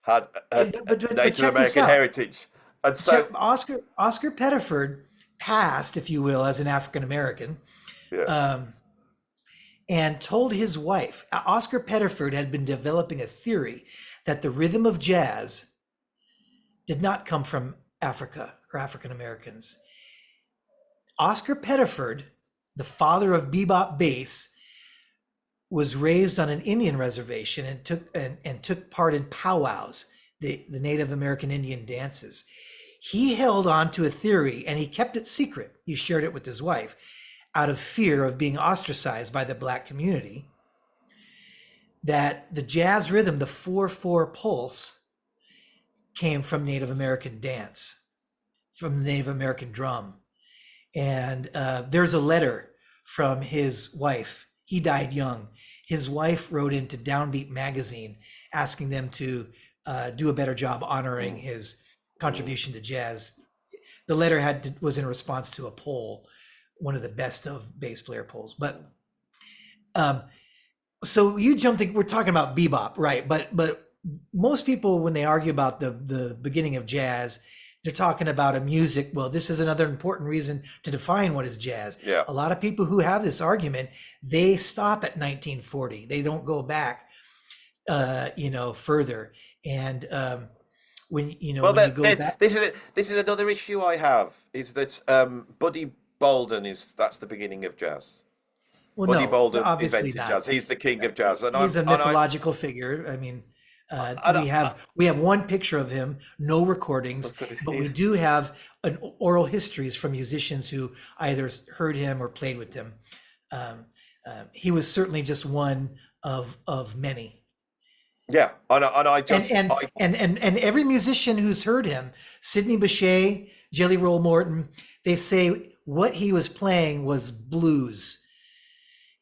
had Native American heritage. And so Oscar Pettiford passed, if you will, as an African American. Yeah. And told his wife, Oscar Pettiford had been developing a theory that the rhythm of jazz did not come from Africa or African Americans. Oscar Pettiford, the father of bebop bass, was raised on an Indian reservation and took part in powwows, the Native American Indian dances. He held on to a theory and he kept it secret. He shared it with his wife, out of fear of being ostracized by the Black community, that the jazz rhythm, the 4/4 pulse, came from Native American dance, from the Native American drum. And there's a letter from his wife. He died young. His wife wrote into Downbeat magazine asking them to do a better job honoring his contribution to jazz. The letter was in response to a poll, one of the best of bass player polls. But so you jumped in, we're talking about bebop, right? But most people, when they argue about the beginning of jazz, they're talking about a music. Well, this is another important reason to define what is jazz. Yeah. A lot of people who have this argument, they stop at 1940. They don't go back, further. And when you go back, this is another issue I have, is that Buddy Bolden that's the beginning of jazz. Well, Buddy no, obviously obviously invented not. jazz. He's the king of jazz, and he's a mythological figure. I mean, we have one picture of him, no recordings, but we do have an oral histories from musicians who either heard him or played with him. He was certainly just one of many. Yeah, and every musician who's heard him, Sidney Bechet, Jelly Roll Morton, they say what he was playing was blues.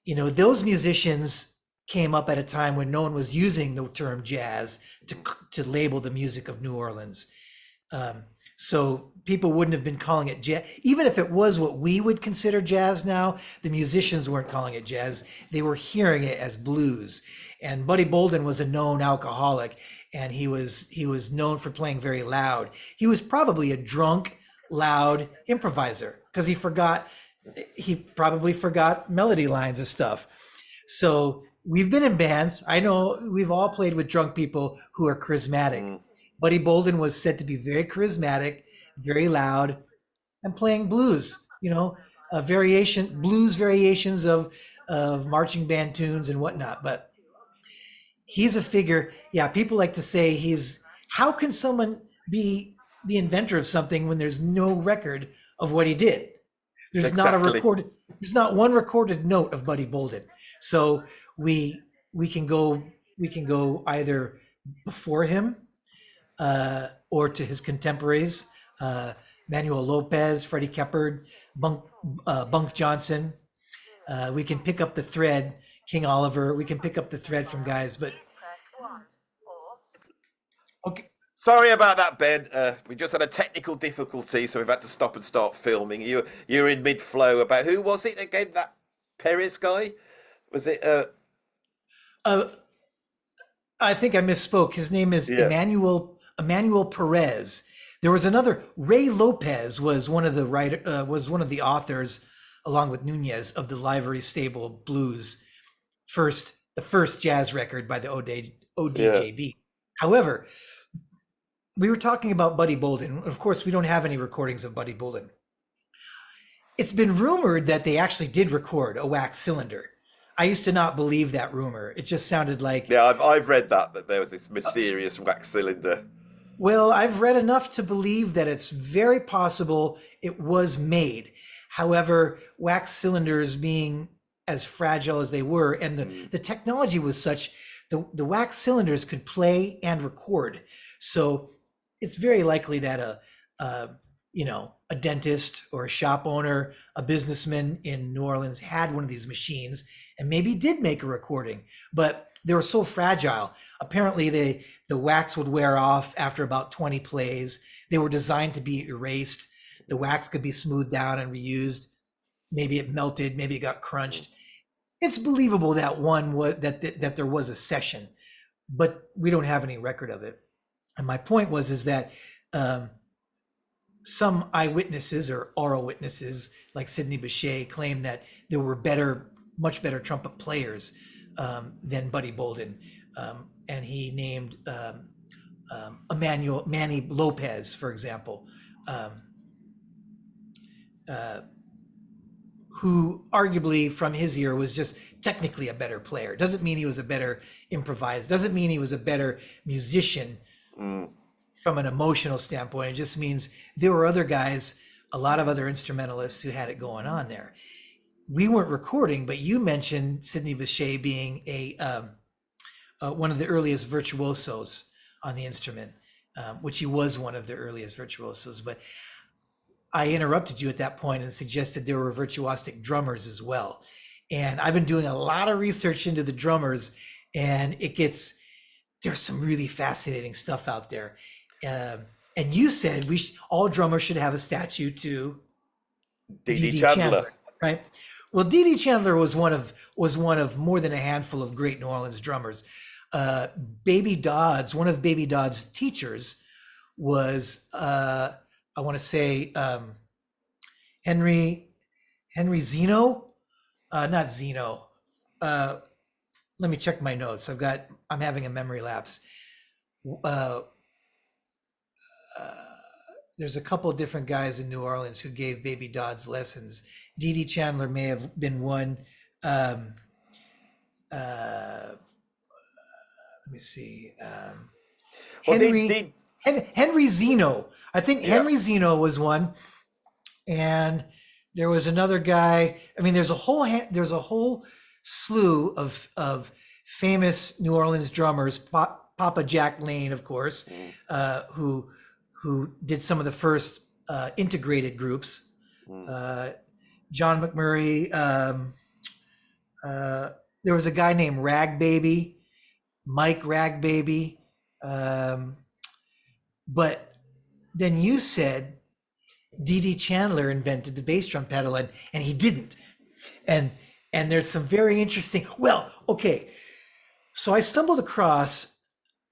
Those musicians came up at a time when no one was using the term jazz to label the music of New Orleans. So people wouldn't have been calling it jazz. Even if it was what we would consider jazz now, the musicians weren't calling it jazz. They were hearing it as blues. And Buddy Bolden was a known alcoholic, and he was known for playing very loud. He was probably a drunk, loud improviser because he probably forgot melody lines and stuff. So we've been in bands. I know we've all played with drunk people who are charismatic. Buddy Bolden was said to be very charismatic, very loud, and playing blues. Blues variations of marching band tunes and whatnot. But he's a figure. Yeah, people like to say how can someone be the inventor of something when there's no record of what he did? Exactly. There's not one recorded note of Buddy Bolden. So we can go either before him or to his contemporaries, Manuel Lopez, Freddie Keppard, Bunk Johnson. We can pick up the thread, King Oliver. We can pick up the thread from guys, but okay. Sorry about that, Ben. We just had a technical difficulty, so we've had to stop and start filming. You're in mid-flow about who was it again? That Perez guy? Was it? I think I misspoke. His name is Yeah. Emmanuel Perez. There was another. Ray Lopez was one of the authors, along with Nunez, of the Livery Stable Blues, the first jazz record by the ODJB. However, we were talking about Buddy Bolden. Of course, we don't have any recordings of Buddy Bolden. It's been rumored that they actually did record a wax cylinder. I used to not believe that rumor. It just sounded like... Yeah, I've read that there was this mysterious wax cylinder. Well, I've read enough to believe that it's very possible it was made. However, wax cylinders being as fragile as they were, and the technology was such, the wax cylinders could play and record. So it's very likely that a dentist or a shop owner, a businessman in New Orleans had one of these machines and maybe did make a recording, but they were so fragile. Apparently the wax would wear off after about 20 plays. They were designed to be erased. The wax could be smoothed down and reused. Maybe it melted, maybe it got crunched. It's believable that that there was a session, but we don't have any record of it. And my point is that some eyewitnesses or oral witnesses like Sidney Bechet claim that there were much better trumpet players than Buddy Bolden. And he named Manny Lopez, for example, who arguably from his ear was just technically a better player. Doesn't mean he was a better improviser. Doesn't mean he was a better musician from an emotional standpoint. It just means there were other guys, a lot of other instrumentalists who had it going on there. We weren't recording, but you mentioned Sidney Bechet being one of the earliest virtuosos on the instrument, which he was one of the earliest virtuosos. But I interrupted you at that point and suggested there were virtuosic drummers as well. And I've been doing a lot of research into the drummers, and there's some really fascinating stuff out there. And you said all drummers should have a statue to D.D. Chandler, right? Well, D.D. Chandler was one of more than a handful of great New Orleans drummers. Baby Dodd's, one of Baby Dodd's teachers was, I want to say, Henry Zeno, not Zeno. Let me check my notes. I'm having a memory lapse. There's a couple of different guys in New Orleans who gave Baby Dodd's lessons. D.D. Chandler may have been one. Let me see. Henry Zeno. I think Henry Zeno was one, and there was another guy. I mean, there's a whole slew of famous New Orleans drummers. Papa Jack Lane, of course, who did some of the first integrated groups. John McMurray. There was a guy named Rag Baby, Mike Rag Baby. But then you said D.D. Chandler invented the bass drum pedal, and he didn't. And there's some very interesting. Well, okay, so I stumbled across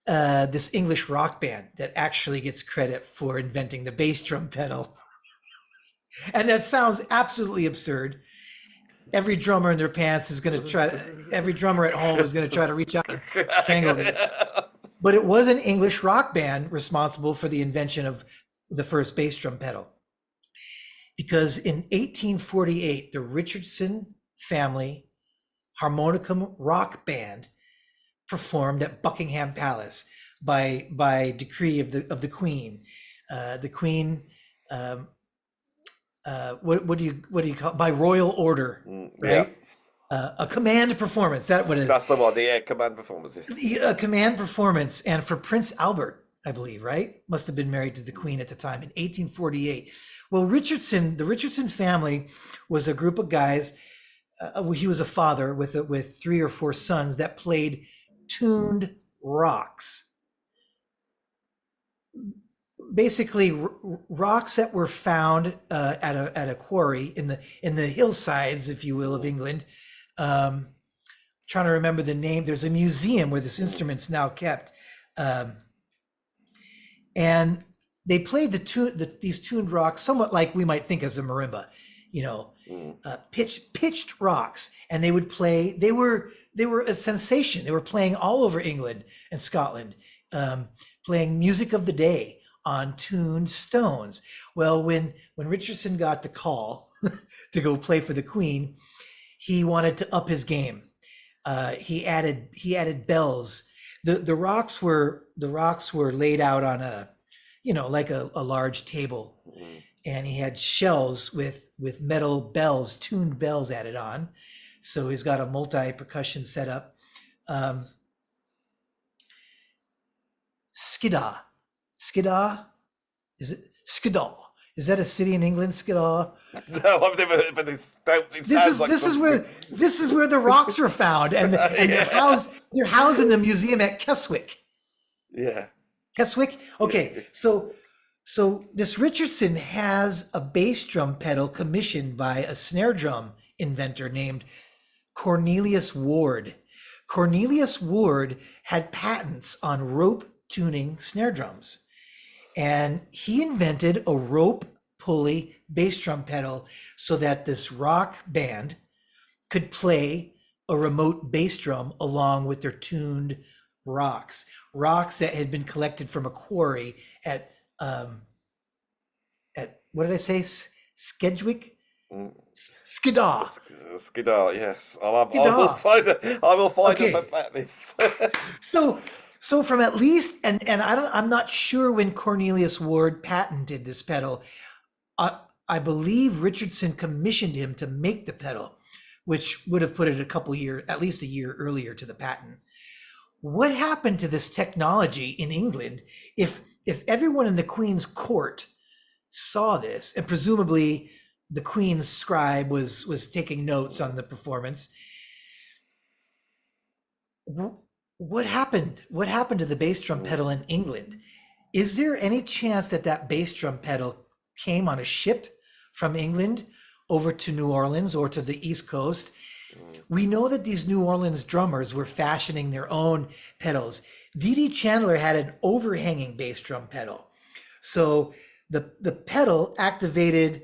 this English rock band that actually gets credit for inventing the bass drum pedal, and that sounds absolutely absurd. Every drummer in their pants is going to try. Every drummer at home is going to try to reach out and strangle me. But it was an English rock band responsible for the invention of the first bass drum pedal. Because in 1848, the Richardson family harmonicum rock band performed at Buckingham Palace by decree of the Queen. The Queen, what do you call it? By royal order, right? Yeah. A command performance. That what it is. That's the one. Yeah, command performance. A command performance, and for Prince Albert, I believe, right? Must have been married to the Queen at the time in 1848. Well, the Richardson family was a group of guys. He was a father with 3 or 4 sons that played tuned rocks. Basically, rocks that were found at a quarry in the hillsides, if you will, of England. Trying to remember the name. There's a museum where this instrument's now kept, and they played these tuned rocks somewhat like we might think as a marimba, pitched rocks, and they would play. They were a sensation. They were playing all over England and Scotland, playing music of the day on tuned stones. Well, when Richardson got the call to go play for the Queen, he wanted to up his game. He added bells. The rocks were laid out on like a large table, and he had shells with metal bells, tuned bells added on. So he's got a multi-percussion setup. Skiddaw. Is it Skiddaw? Is that a city in England, Skiddaw? No, I've never heard, but this is where the rocks were found, and they're housed in the museum at Keswick. Yeah. Keswick? Okay, so this Richardson has a bass drum pedal commissioned by a snare drum inventor named Cornelius Ward. Cornelius Ward had patents on rope tuning snare drums, and he invented a rope pulley bass drum pedal so that this rock band could play a remote bass drum along with their tuned rocks that had been collected from a quarry at what did I say? Skedgwick? Skiddaw. Skiddaw, yes. I will find out about this. So from at least, and I'm not sure when Cornelius Ward patented this pedal. I believe Richardson commissioned him to make the pedal, which would have put it at least a year earlier to the patent. What happened to this technology in England if everyone in the Queen's court saw this, and presumably the Queen's scribe was taking notes on the performance? What happened? What happened to the bass drum pedal in England? Is there any chance that bass drum pedal came on a ship from England over to New Orleans or to the East Coast? We know that these New Orleans drummers were fashioning their own pedals. D.D. Chandler had an overhanging bass drum pedal. So the pedal activated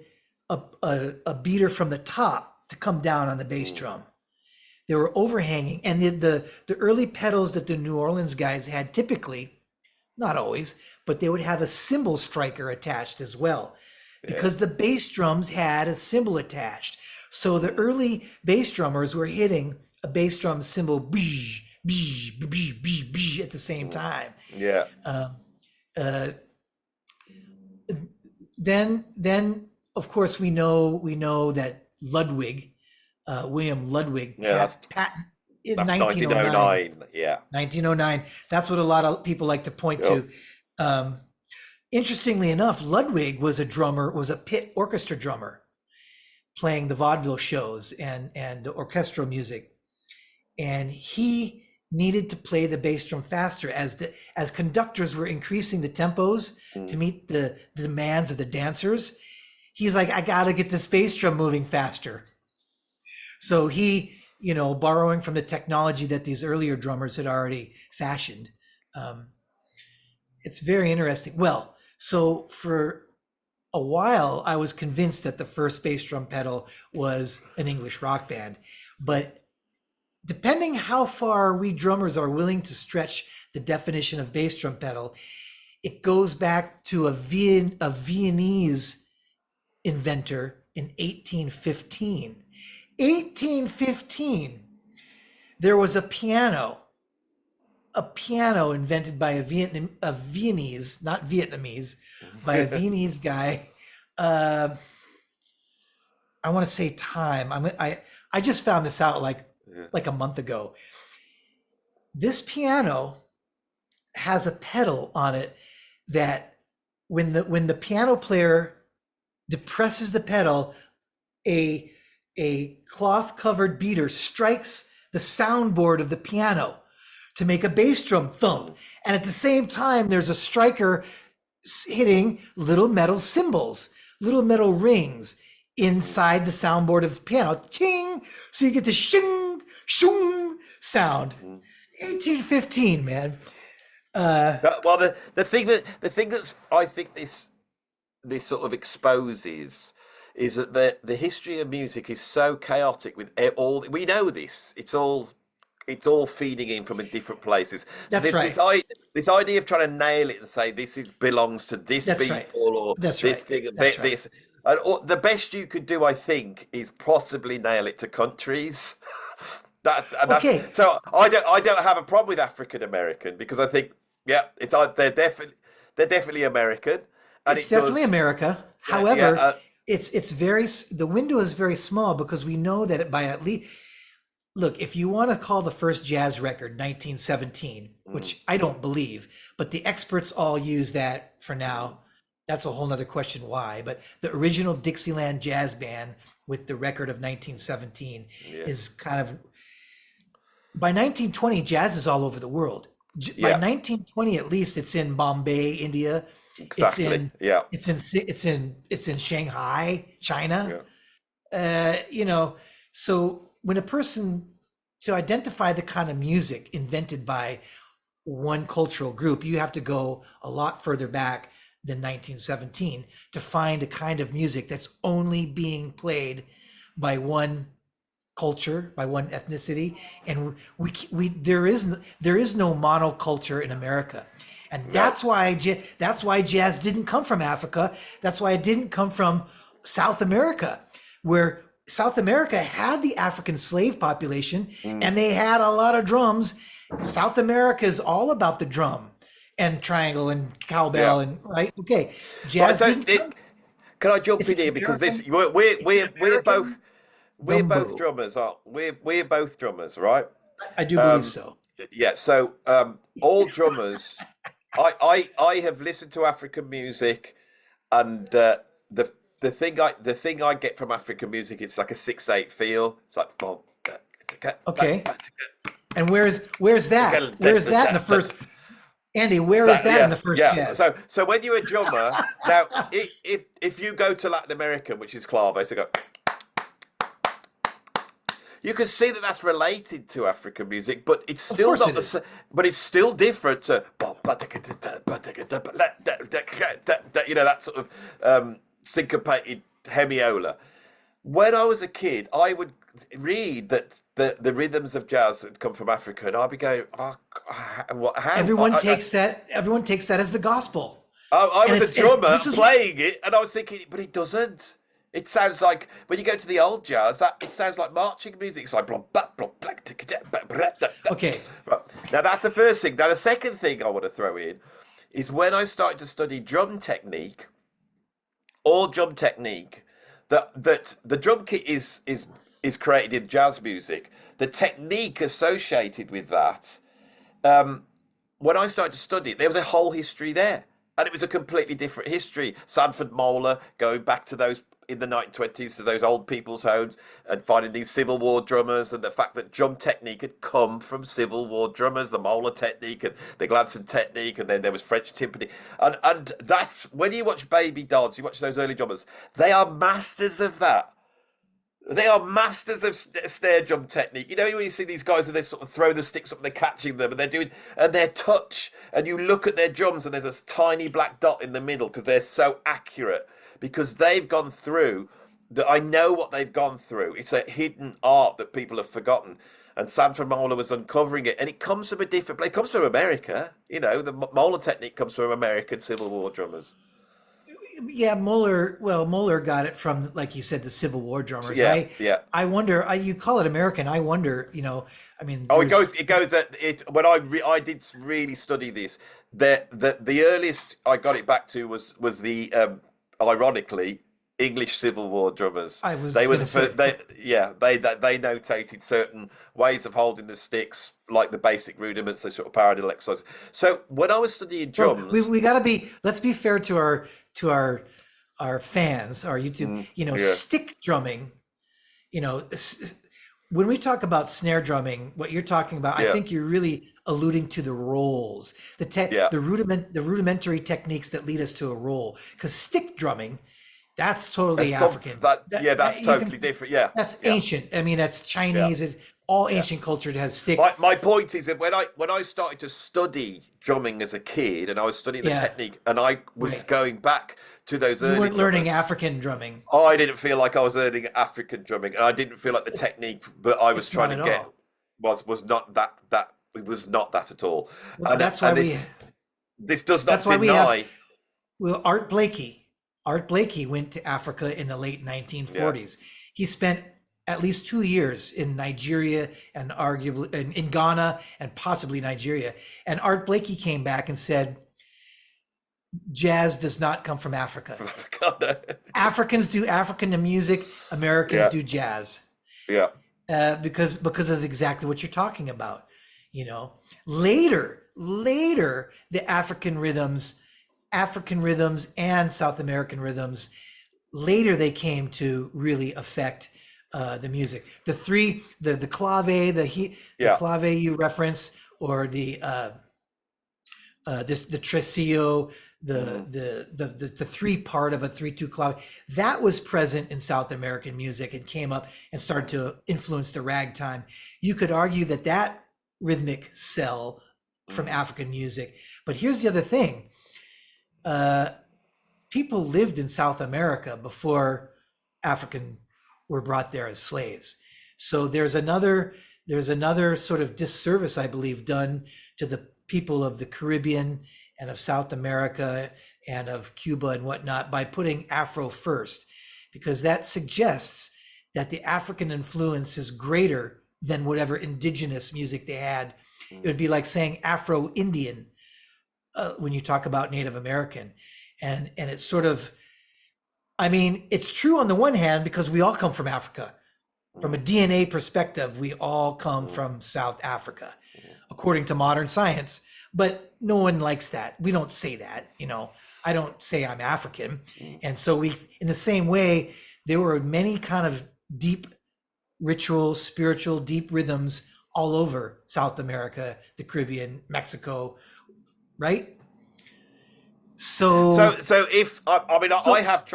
a beater from the top to come down on the bass drum. They were overhanging, and the early pedals that the New Orleans guys had typically, not always, but they would have a cymbal striker attached as well, because the bass drums had a cymbal attached. So the early bass drummers were hitting a bass drum cymbal at the same time. Yeah. Then of course we know that Ludwig, William Ludwig, that's patent in that's 1909. Yeah. 1909. That's what a lot of people like to point to. Interestingly enough, Ludwig was a pit orchestra drummer, playing the vaudeville shows and orchestral music. And he needed to play the bass drum faster as conductors were increasing the tempos to meet the demands of the dancers. He's like, I got to get this bass drum moving faster. So he, borrowing from the technology that these earlier drummers had already fashioned. It's very interesting. Well, so for a while, I was convinced that the first bass drum pedal was an English rock band. But depending how far we drummers are willing to stretch the definition of bass drum pedal, it goes back to a Viennese inventor in 1815. 1815, there was a piano invented by a Viennese, not Vietnamese, by a Viennese guy. I want to say time. I just found this out like a month ago. This piano has a pedal on it that when the piano player depresses the pedal, a cloth covered beater strikes the soundboard of the piano to make a bass drum thump. And at the same time, there's a striker hitting little metal cymbals, little metal rings inside the soundboard of the piano. Ching! So you get the shing, shung sound. 1815, man. Well, the thing that's I think this sort of exposes is that the history of music is so chaotic with all. We know this. It's all feeding in from different places. So That's right. This idea of trying to nail it and say belongs to this That's people right. or That's this right. thing, That's right. this. And the best you could do, I think, is possibly nail it to countries. Okay. So I don't have a problem with African American because I think they're definitely American. And It's definitely America. Yeah, However, the window is very small because we know that by at least, look, if you want to call the first jazz record 1917, which I don't believe, but the experts all use that for now. That's a whole nother question why. But the original Dixieland Jazz Band with the record of 1917 is kind of, by 1920, jazz is all over the world. By 1920, at least, it's in Bombay, India. Exactly. It's in Shanghai, China. So when a person, to identify the kind of music invented by one cultural group, you have to go a lot further back than 1917 to find a kind of music that's only being played by one culture, by one ethnicity. And there is no monoculture in America. And that's why jazz didn't come from Africa. That's why it didn't come from South America, where South America had the African slave population and they had a lot of drums. South America is all about the drum and triangle and cowbell and right. Okay, jazz. Can I jump in here because we're both drummers, aren't we? We're both drummers, right? I do believe so. Yeah. So all drummers. I have listened to African music, and the thing I get from African music, it's like a 6/8 feel. It's like boom. Okay. And where's that? Where's that in the first? Andy, where is that in the first jazz? So when you're a drummer, now if you go to Latin America, which is clave, so go. You can see that that's related to African music, but it's still not the same. But it's still different to that sort of syncopated hemiola. When I was a kid, I would read that the rhythms of jazz had come from Africa, and I'd be going, "Oh, how?" Everyone takes that as the gospel. I was a drummer playing it, and I was thinking, but it doesn't. It sounds like when you go to the old jazz, it sounds like marching music. It's like okay. Right. Now that's the first thing. Now the second thing I want to throw in is when I started to study drum technique, that the drum kit is created in jazz music. The technique associated with that, when I started to study it, there was a whole history there. And it was a completely different history. Sanford Moeller, going back to those in the 1920s to those old people's homes and finding these Civil War drummers, and the fact that drum technique had come from Civil War drummers, the Molar technique and the Gladstone technique, and then there was French timpani. And that's when you watch Baby Dolls, you watch those early drummers, they are masters of that. They are masters of snare drum technique. You know, when you see these guys and they sort of throw the sticks up and they're catching them and they're doing, and their touch, and you look at their drums and there's a tiny black dot in the middle because they're so accurate, because they've gone through that. I know what they've gone through. It's a hidden art that people have forgotten. And Sanford Moeller was uncovering it, and it comes from a different place. It comes from America. You know, the Moeller technique comes from American Civil War drummers. Yeah, Moeller got it from, like you said, the Civil War drummers. Yeah, yeah. I wonder, you call it American. I wonder, I mean. Oh, it goes that it, when I did really study this, the earliest I got it back to was the, ironically, English Civil War drummers. They were the first, they notated certain ways of holding the sticks, like the basic rudiments, the sort of paradiddle exercise. So when I was studying drums, we got to let's be fair to our fans, our YouTube, stick drumming, when we talk about snare drumming, what you're talking about, I think you're really alluding to the rolls, the rudimentary techniques that lead us to a roll, because stick drumming, that's totally African. That's totally different. Yeah, that's ancient. I mean, that's Chinese. It's all ancient culture that has stick. My point is that when I started to study drumming as a kid, and I was studying the technique, and I was going back to those early. You weren't learning African drumming. I didn't feel like I was learning African drumming, and I didn't feel like the technique that I was trying to get was not that. It was not that at all. Well, and that's why this does not deny. Art Blakey went to Africa in the late 1940s. He spent at least 2 years in Nigeria and arguably in Ghana and possibly Nigeria. And Art Blakey came back and said, jazz does not come from Africa. Africans do African music. Americans do jazz. Yeah. Because of exactly what you're talking about. Later, the African rhythms and South American rhythms, later they came to really affect the music. The clave, the clave you reference, or the tresillo, the three part of a 3/2 clave, that was present in South American music and came up and started to influence the ragtime. You could argue that rhythmic cell from African music. But here's the other thing. People lived in South America before African were brought there as slaves. So there's another sort of disservice, I believe, done to the people of the Caribbean and of South America and of Cuba and whatnot by putting Afro first, because that suggests that the African influence is greater than whatever indigenous music they had. It would be like saying Afro-Indian when you talk about Native American. And it's sort of, I mean, it's true on the one hand, because we all come from Africa. From a DNA perspective, we all come from South Africa, according to modern science. But no one likes that. We don't say that, I don't say I'm African. And so in the same way, there were many kind of deep ritual, spiritual, deep rhythms all over South America, the Caribbean, Mexico, right? So if I've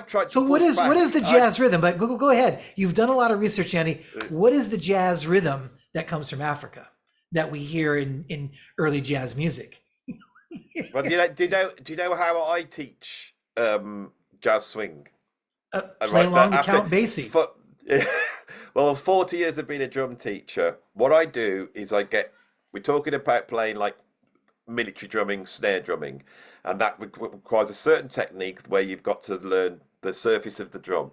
tried. So what is the jazz rhythm? But go ahead. You've done a lot of research, Andy. What is the jazz rhythm that comes from Africa that we hear in early jazz music? Well, do you know how I teach jazz swing? Play along to Count Basie. Well, 40 years of being a drum teacher, what I do is we're talking about playing like military drumming, snare drumming, and that requires a certain technique where you've got to learn the surface of the drum.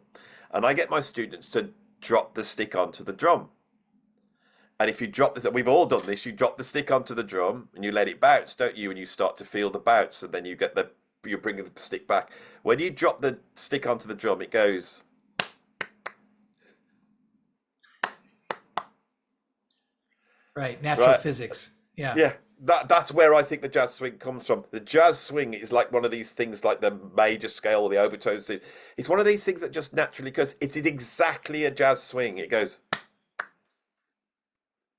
And I get my students to drop the stick onto the drum. And if you drop this, we've all done this, you drop the stick onto the drum and you let it bounce, don't you? And you start to feel the bounce, and then you're bringing the stick back. When you drop the stick onto the drum, it goes. Right, natural physics. Yeah. that's where I think the jazz swing comes from. The jazz swing is like one of these things, like the major scale or the overtones. It's one of these things that just naturally goes. It's exactly a jazz swing. It goes.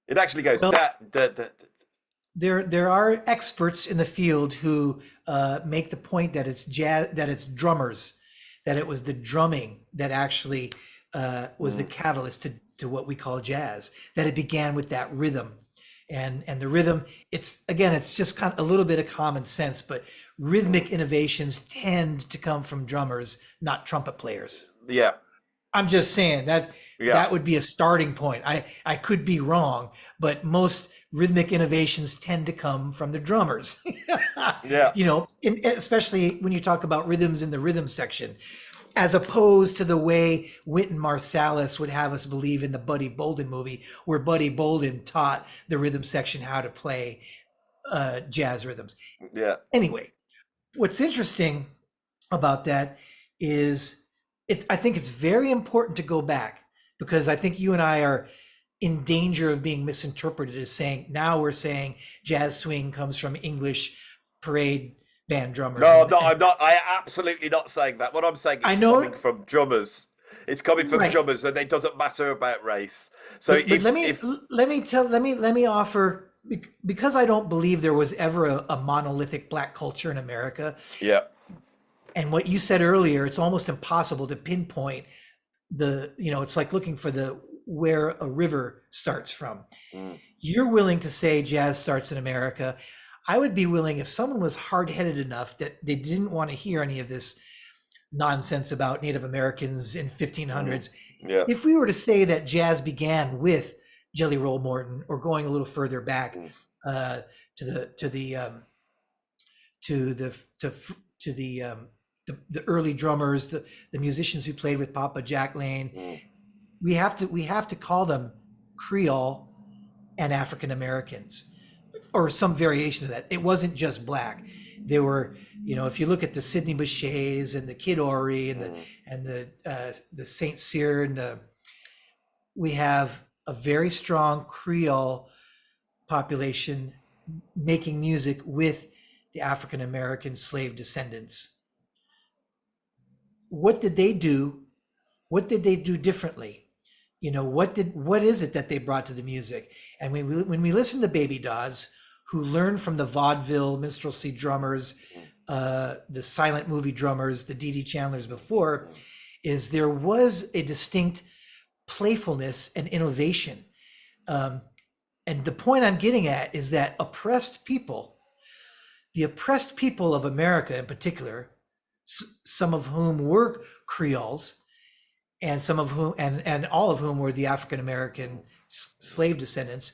It actually goes. Well, That. Da, da, da. there are experts in the field who make the point that it's jazz, that it's drummers, that it was the drumming that actually was the catalyst to what we call jazz, that it began with that rhythm. And the rhythm, it's just kind of a little bit of common sense, but rhythmic innovations tend to come from drummers, not trumpet players. Yeah. I'm just saying that Yeah. that would be a starting point. I could be wrong, but most rhythmic innovations tend to come from the drummers. Yeah. You know, especially when you talk about rhythms in the rhythm section, as opposed to the way Wynton Marsalis would have us believe in the Buddy Bolden movie, where Buddy Bolden taught the rhythm section how to play jazz rhythms. Yeah. Anyway, what's interesting about that is I think it's very important to go back, because I think you and I are in danger of being misinterpreted as saying, now we're saying jazz swing comes from English parade band drummers. No, I'm not. I am absolutely not saying that. What I'm saying is coming from drummers. It's coming from drummers, and it doesn't matter about race. So but let me offer, because I don't believe there was ever a monolithic Black culture in America. Yeah. And what you said earlier, it's almost impossible to pinpoint it's like looking for where a river starts from. You're willing to say jazz starts in America. I would be willing, if someone was hard-headed enough that they didn't want to hear any of this nonsense about Native Americans in 1500s. Yeah. If we were to say that jazz began with Jelly Roll Morton, or going a little further back to the early drummers, the musicians who played with Papa Jack Lane, we have to call them Creole and African Americans, or some variation of that. It wasn't just Black. There were, if you look at the Sidney Bechet's and the Kid Ory and the Saint Cyr, and we have a very strong Creole population making music with the African American slave descendants. What did they do? What did they do differently? What is it that they brought to the music? And when we listen to Baby Dodds, who learned from the vaudeville minstrelsy drummers, the silent movie drummers, the Dee Dee Chandlers before, is there was a distinct playfulness and innovation. And the point I'm getting at is that the oppressed people of America in particular, some of whom were Creoles, and some of whom, and all of whom were the African American slave descendants,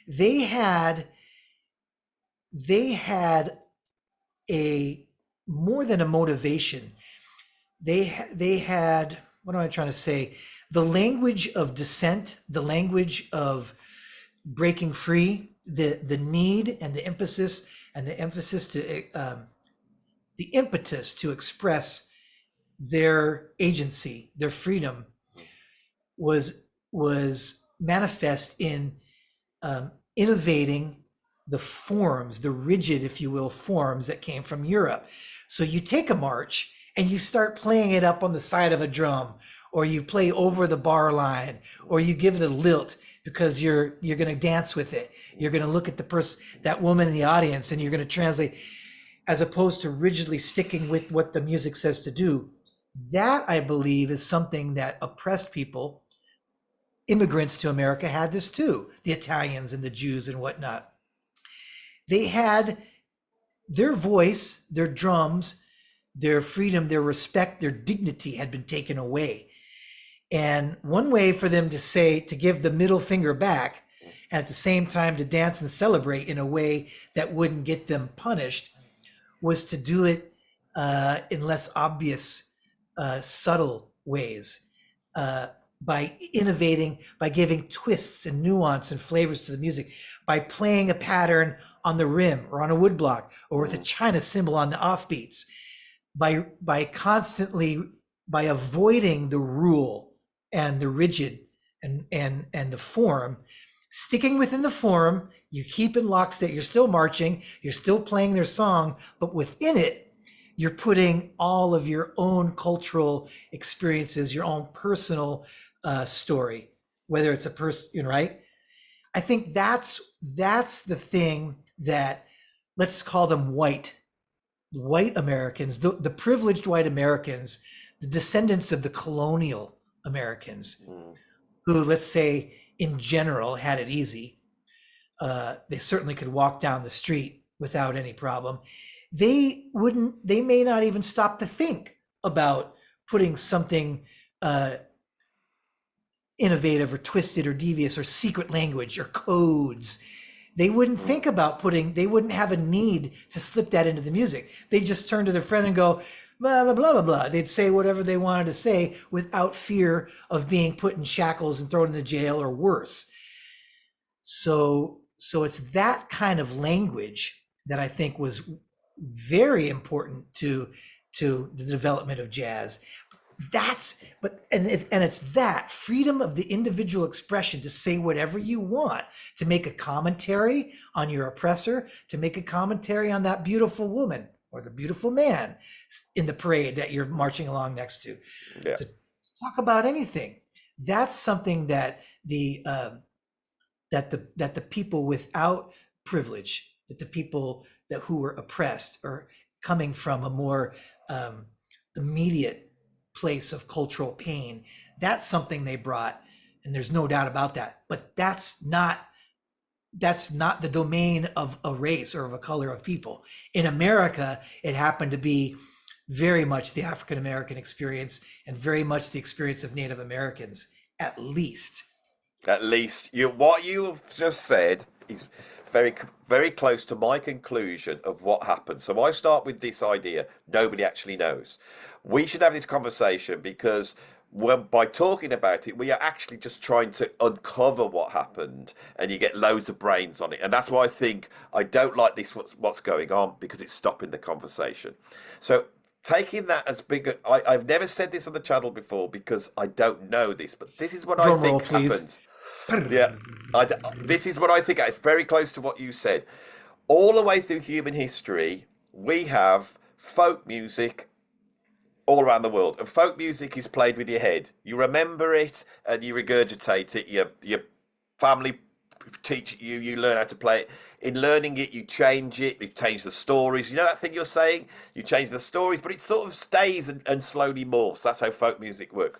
they had a more than a motivation. They had, what am I trying to say? The language of dissent, the language of breaking free, the need and the emphasis the impetus to express their agency, their freedom, was manifest in innovating the forms, the rigid, if you will, forms that came from Europe. So you take a march and you start playing it up on the side of a drum, or you play over the bar line, or you give it a lilt because you're going to dance with it. You're going to look at that woman in the audience, and you're going to translate, as opposed to rigidly sticking with what the music says to do. That, I believe, is something that oppressed people, immigrants to America, had this too. The Italians and the Jews and whatnot. They had their voice, their drums, their freedom, their respect, their dignity had been taken away. And one way for them to give the middle finger back, and at the same time to dance and celebrate in a way that wouldn't get them punished, was to do it in less obvious, subtle ways, by innovating, by giving twists and nuance and flavors to the music, by playing a pattern on the rim or on a woodblock, or with a china cymbal on the offbeats, by constantly, by avoiding the rule and the rigid and the form, sticking within the form, you keep in lockstep, you're still marching, you're still playing their song, but within it, you're putting all of your own cultural experiences, your own personal story, whether it's a person, right? I think that's the thing that, let's call them white Americans, the privileged white Americans, the descendants of the colonial Americans, who, let's say, in general, had it easy. They certainly could walk down the street without any problem. They may not even stop to think about putting something innovative or twisted or devious or secret language or codes. They wouldn't think about they wouldn't have a need to slip that into the music. They'd just turn to their friend and go, blah, blah, blah, blah, blah. They'd say whatever they wanted to say without fear of being put in shackles and thrown into jail or worse. So it's that kind of language that I think was very important to the development of jazz. It's that freedom of the individual expression to say whatever you want, to make a commentary on your oppressor, to make a commentary on that beautiful woman or the beautiful man in the parade that you're marching along next to, Yeah. to talk about anything. That's something that the people without privilege, that the people who were oppressed or coming from a more immediate place of cultural pain, that's something they brought, and there's no doubt about that. But that's not the domain of a race or of a color of people. In America, it happened to be very much the African American experience and very much the experience of Native Americans, at least. At least what you've just said is very, very close to my conclusion of what happened. So I start with this idea: nobody actually knows. We should have this conversation because by talking about it, we are actually just trying to uncover what happened, and you get loads of brains on it. And that's why I think I don't like this, what's going on, because it's stopping the conversation. So taking that as big, I've never said this on the channel before because I don't know this, but this is what I think happened. Yeah, this is what I think. It's very close to what you said. All the way through human history, we have folk music all around the world, and folk music is played with your head. You remember it and you regurgitate it. Your family teach it you. You learn how to play it. In learning it, you change it. You change the stories. You know that thing you're saying? You change the stories, but it sort of stays and slowly morphs. That's how folk music works.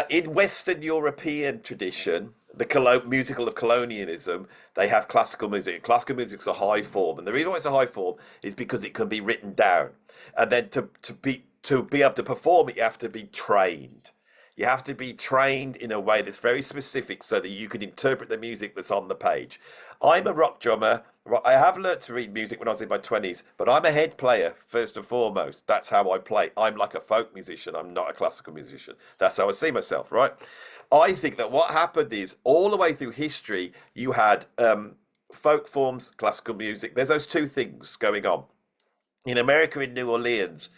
In Western European tradition, the musical of colonialism, they have classical music. Classical music's a high form, and the reason why it's a high form is because it can be written down, and then to be able to perform it, you have to be trained. You have to be trained in a way that's very specific so that you can interpret the music that's on the page. I'm a rock drummer. I have learnt to read music when I was in my 20s, but I'm a head player first and foremost. That's how I play. I'm like a folk musician. I'm not a classical musician. That's how I see myself, right? I think that what happened is all the way through history, you had folk forms, classical music. There's those two things going on. In America, in New Orleans,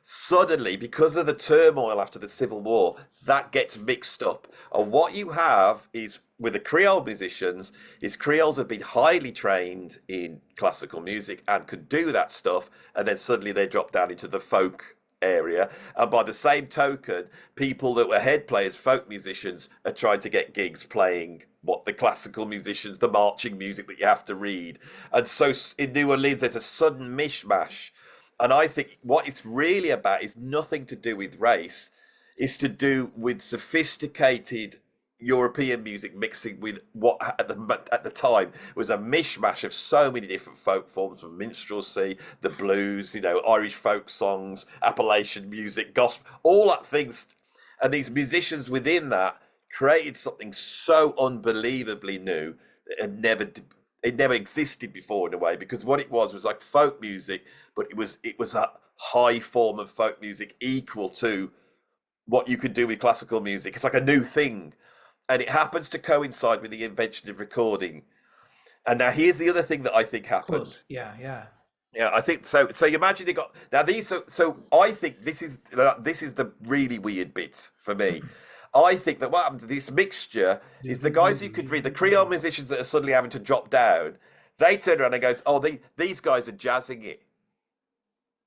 suddenly, because of the turmoil after the Civil War, that gets mixed up. And what you have is, with the Creole musicians, is Creoles have been highly trained in classical music and could do that stuff, and then suddenly they drop down into the folk area. And by the same token, people that were head players, folk musicians, are trying to get gigs playing what the classical musicians, the marching music that you have to read. And so in New Orleans, there's a sudden mishmash. And I think what it's really about is nothing to do with race. It's to do with sophisticated European music mixing with what at the time was a mishmash of so many different folk forms, from minstrelsy, the blues, Irish folk songs, Appalachian music, gospel, all that things. And these musicians within that created something so unbelievably new that it never existed before, in a way, because what it was like folk music, but it was a high form of folk music equal to what you could do with classical music. It's like a new thing, and it happens to coincide with the invention of recording. And now here's the other thing that I think happened. Close. Yeah. Yeah, I think so. So you imagine they got now these. So I think this is the really weird bit for me. I think that what happened to this mixture is the guys you could read, the Creole musicians that are suddenly having to drop down, they turn around and goes, oh, these guys are jazzing it.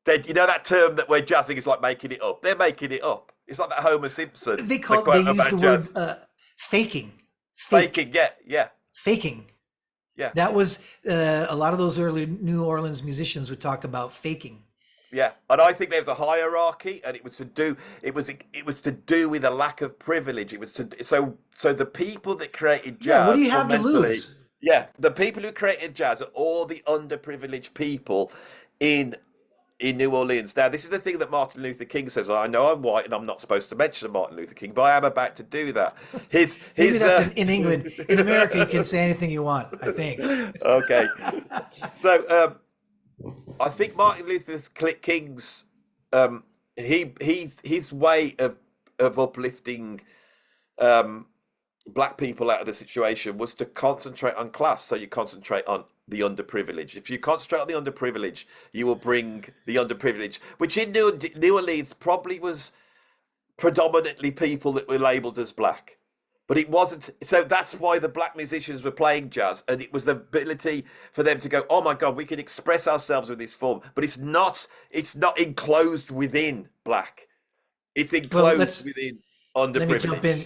They, you know that term that where jazzing is like making it up? They're making it up. It's like that Homer Simpson. They quote used about the jazz. word faking. Faking, yeah. Faking. Yeah. That was a lot of those early New Orleans musicians would talk about faking. Yeah, and I think there's a hierarchy, and it was to do with a lack of privilege. It was so the people that created jazz. Yeah, what do you have to lose? Yeah, the people who created jazz are all the underprivileged people in New Orleans. Now, this is the thing that Martin Luther King says. I know I'm white and I'm not supposed to mention Martin Luther King, but I am about to do that. Maybe that's in England. In America, you can say anything you want, I think. Okay. So I think Martin Luther King's his way of uplifting black people out of the situation was to concentrate on class. So you concentrate on the underprivileged. If you concentrate on the underprivileged, you will bring the underprivileged, which in New Orleans probably was predominantly people that were labeled as black. But it wasn't. So that's why the black musicians were playing jazz. And it was the ability for them to go, oh my God, we can express ourselves with this form. But it's not enclosed within black. It's enclosed within underprivileged. Let me jump in.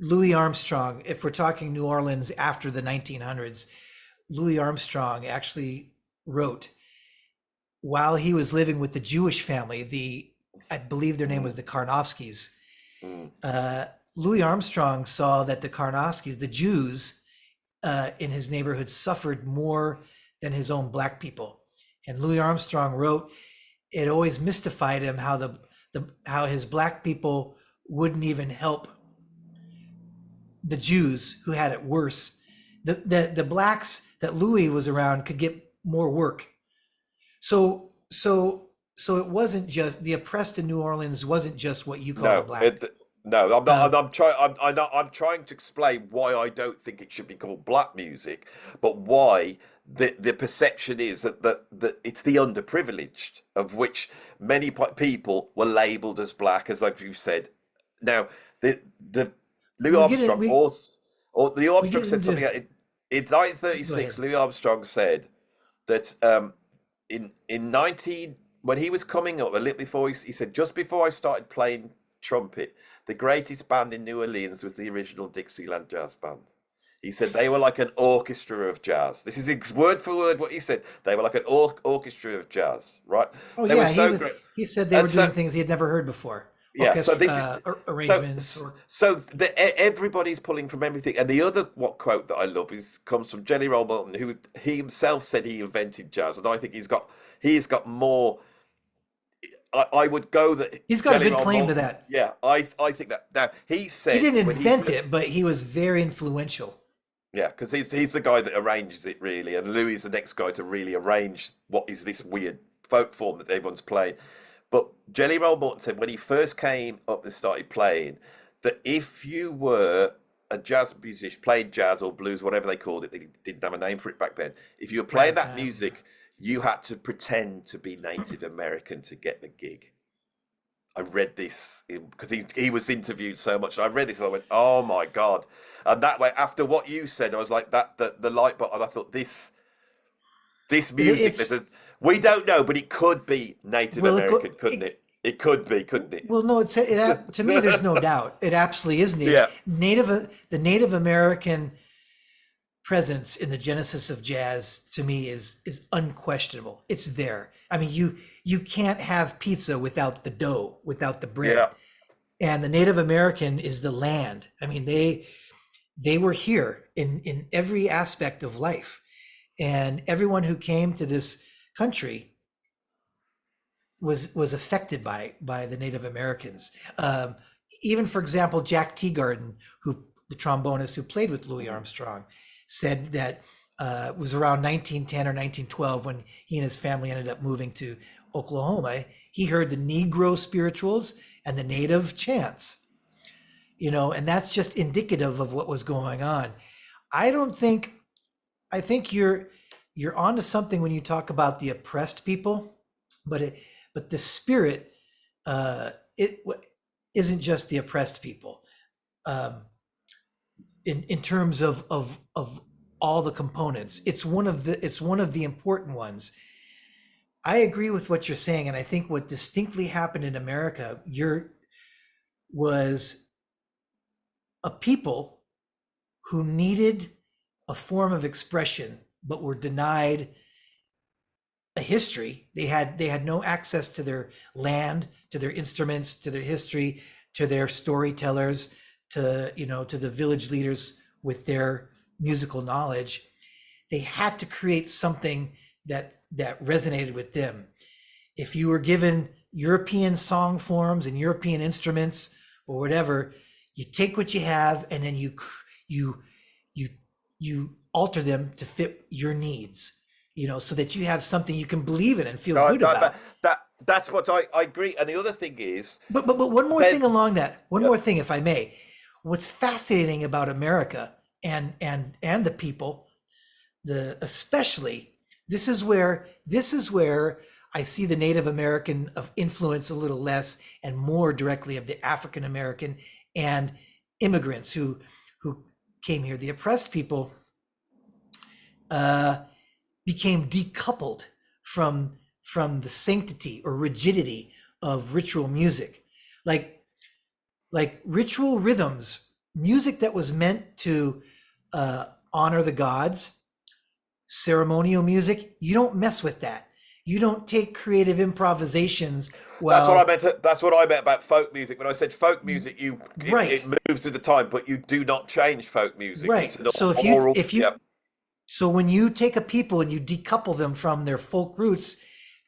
Louis Armstrong, if we're talking New Orleans after the 1900s, Louis Armstrong actually wrote, while he was living with the Jewish family, I believe their name was the Karnofskis, Louis Armstrong saw that the Karnofskis, the Jews in his neighborhood, suffered more than his own black people. And Louis Armstrong wrote, it always mystified him how his black people wouldn't even help the Jews who had it worse. The blacks that Louis was around could get more work. So it wasn't just the oppressed in New Orleans wasn't just what you call the black. No, I'm not. I'm trying to explain why I don't think it should be called black music, but why the perception is that it's the underprivileged, of which many people were labelled as black, as like you said. Now the Louis Armstrong Louis Armstrong said something in 1936. Louis Armstrong said that when he was coming up a little before, he said, just before I started playing trumpet, the greatest band in New Orleans was the original Dixieland Jazz Band. He said they were like an orchestra of jazz. This is word for word what he said. They were like an orchestra of jazz, right? Oh, they yeah, were great. He said they were doing things he had never heard before. Yeah, so this arrangements. Everybody's pulling from everything. And the other quote that I love comes from Jelly Roll Morton, who he himself said he invented jazz, and I think he's got more. I would go that he's got Jelly a good claim Morton, to that. Yeah, I think that. Now he said he didn't invent it, but he was very influential. Yeah, because he's the guy that arranges it really, and Louis is the next guy to really arrange what is this weird folk form that everyone's playing. But Jelly Roll Morton said when he first came up and started playing, that if you were a jazz musician, playing jazz or blues, whatever they called it, they didn't have a name for it back then. If you were playing that music, you had to pretend to be Native American to get the gig. I read this because he was interviewed so much. I read this and I went, oh my God. And that way, after what you said, I was like, the light bulb, and I thought this music, we don't know, but it could be Native American, couldn't it? It could be, couldn't it? Well, no, to me, there's no doubt. It absolutely is Native. Yeah. The Native American presence in the genesis of jazz, to me, is unquestionable. It's there. I mean, you can't have pizza without the dough, without the bread. Yeah. And the Native American is the land. I mean, they were here in every aspect of life. And everyone who came to this country was affected by the Native Americans. Even, for example, Jack Teagarden, the trombonist who played with Louis Armstrong, said that it was around 1910 or 1912 when he and his family ended up moving to Oklahoma. He heard the Negro spirituals and the Native chants, and that's just indicative of what was going on. I think you're onto something when you talk about the oppressed people, but the spirit it isn't just the oppressed people. um, in terms of all the components. It's one of the important ones. I agree with what you're saying, and I think what distinctly happened in America was a people who needed a form of expression but were denied a history. They had no access to their land, to their instruments, to their history, to their storytellers, to the village leaders with their musical knowledge. They had to create something that resonated with them. If you were given European song forms and European instruments or whatever, you take what you have and then you alter them to fit your needs, so that you have something you can believe in and feel good about. That's what I agree. And the other thing is, but one more thing along that. One more thing, if I may. What's fascinating about America and the people, especially, this is where I see the Native American of influence a little less and more directly of the African American and immigrants who came here. The oppressed people became decoupled from the sanctity or rigidity of ritual music, like ritual rhythms, music that was meant to honor the gods, ceremonial music. You don't mess with that. You don't take creative improvisations. That's what I meant about folk music. When I said folk music, it moves with the time, but you do not change folk music. Right. So so when you take a people and you decouple them from their folk roots,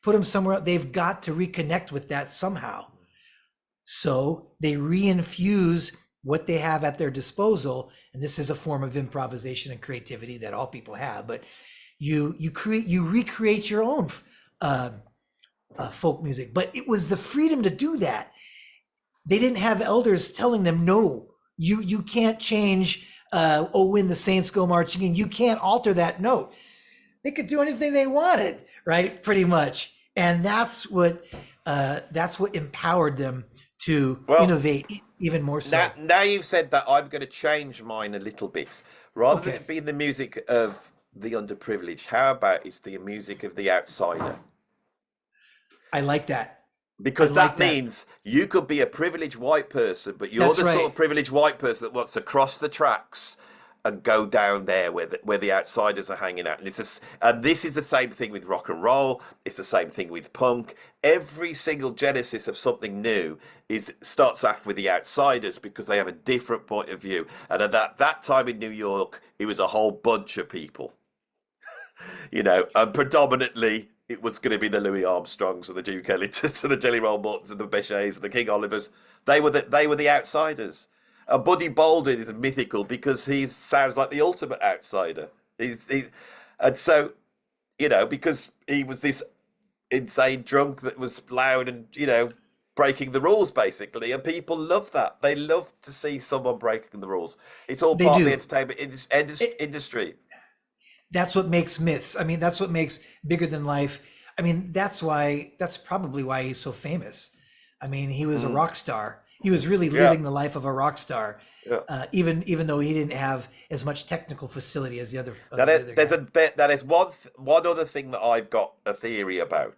put them somewhere, they've got to reconnect with that somehow. So they reinfuse what they have at their disposal, and this is a form of improvisation and creativity that all people have. But you recreate your own folk music. But it was the freedom to do that. They didn't have elders telling them, no, you can't change. Oh, when the saints go marching in, you can't alter that note. They could do anything they wanted, right? Pretty much. And that's what empowered them to innovate even more so. Now you've said that, I'm going to change mine a little bit. Rather than it being the music of the underprivileged, how about it's the music of the outsider? I like that. Because that means you could be a privileged white person, but you're sort of privileged white person that wants to cross the tracks and go down there where the outsiders are hanging out. And this is the same thing with rock and roll. It's the same thing with punk. Every single genesis of something new starts off with the outsiders because they have a different point of view. And at that time in New York, it was a whole bunch of people, and predominantly it was going to be the Louis Armstrongs and the Duke Ellingtons and the Jelly Roll Mortons and the Bechet's and the King Olivers. They were the outsiders. And Buddy Bolden is mythical because he sounds like the ultimate outsider. And so, because he was this insane drunk that was loud and, breaking the rules basically. And people love that. They love to see someone breaking the rules. It's all part of the entertainment industry. That's what makes myths. I mean, that's what makes bigger than life. I mean, that's probably why he's so famous. I mean, he was a rock star. He was really living the life of a rock star, even though he didn't have as much technical facility as the other. There's one other thing that I've got a theory about.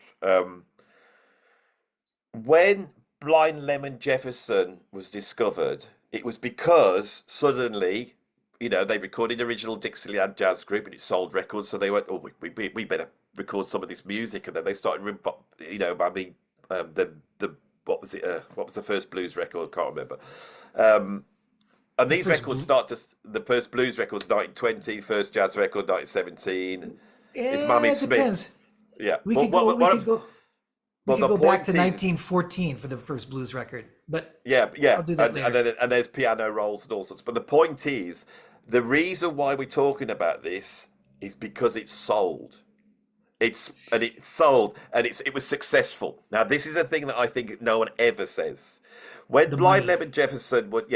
When Blind Lemon Jefferson was discovered, it was because suddenly, they recorded original Dixieland jazz group and it sold records. So they went, oh, we better record some of this music. And then they started, what was it? What was the first blues record? I can't remember. And these records the first blues record was 1920, first jazz record 1917. It's Mamie Smith. Depends. Yeah. We could go back to 1914 for the first blues record. But I'll do that later. And there's piano rolls and all sorts. But the point is, the reason why we're talking about this is because it's sold. It was successful. Now, this is a thing that I think no one ever says. When Blind Lemon Jefferson was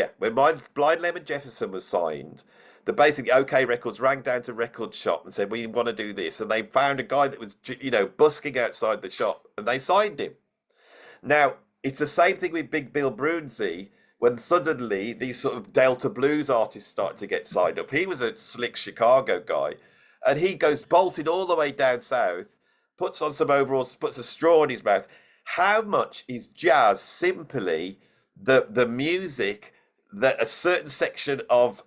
signed, the basically OK Records rang down to record shop and said, we want to do this. And they found a guy that was, busking outside the shop and they signed him. Now, it's the same thing with Big Bill Broonzy, when suddenly these sort of Delta blues artists started to get signed up. He was a slick Chicago guy, and he goes bolted all the way down south, puts on some overalls, puts a straw in his mouth. How much is jazz simply the music that a certain section of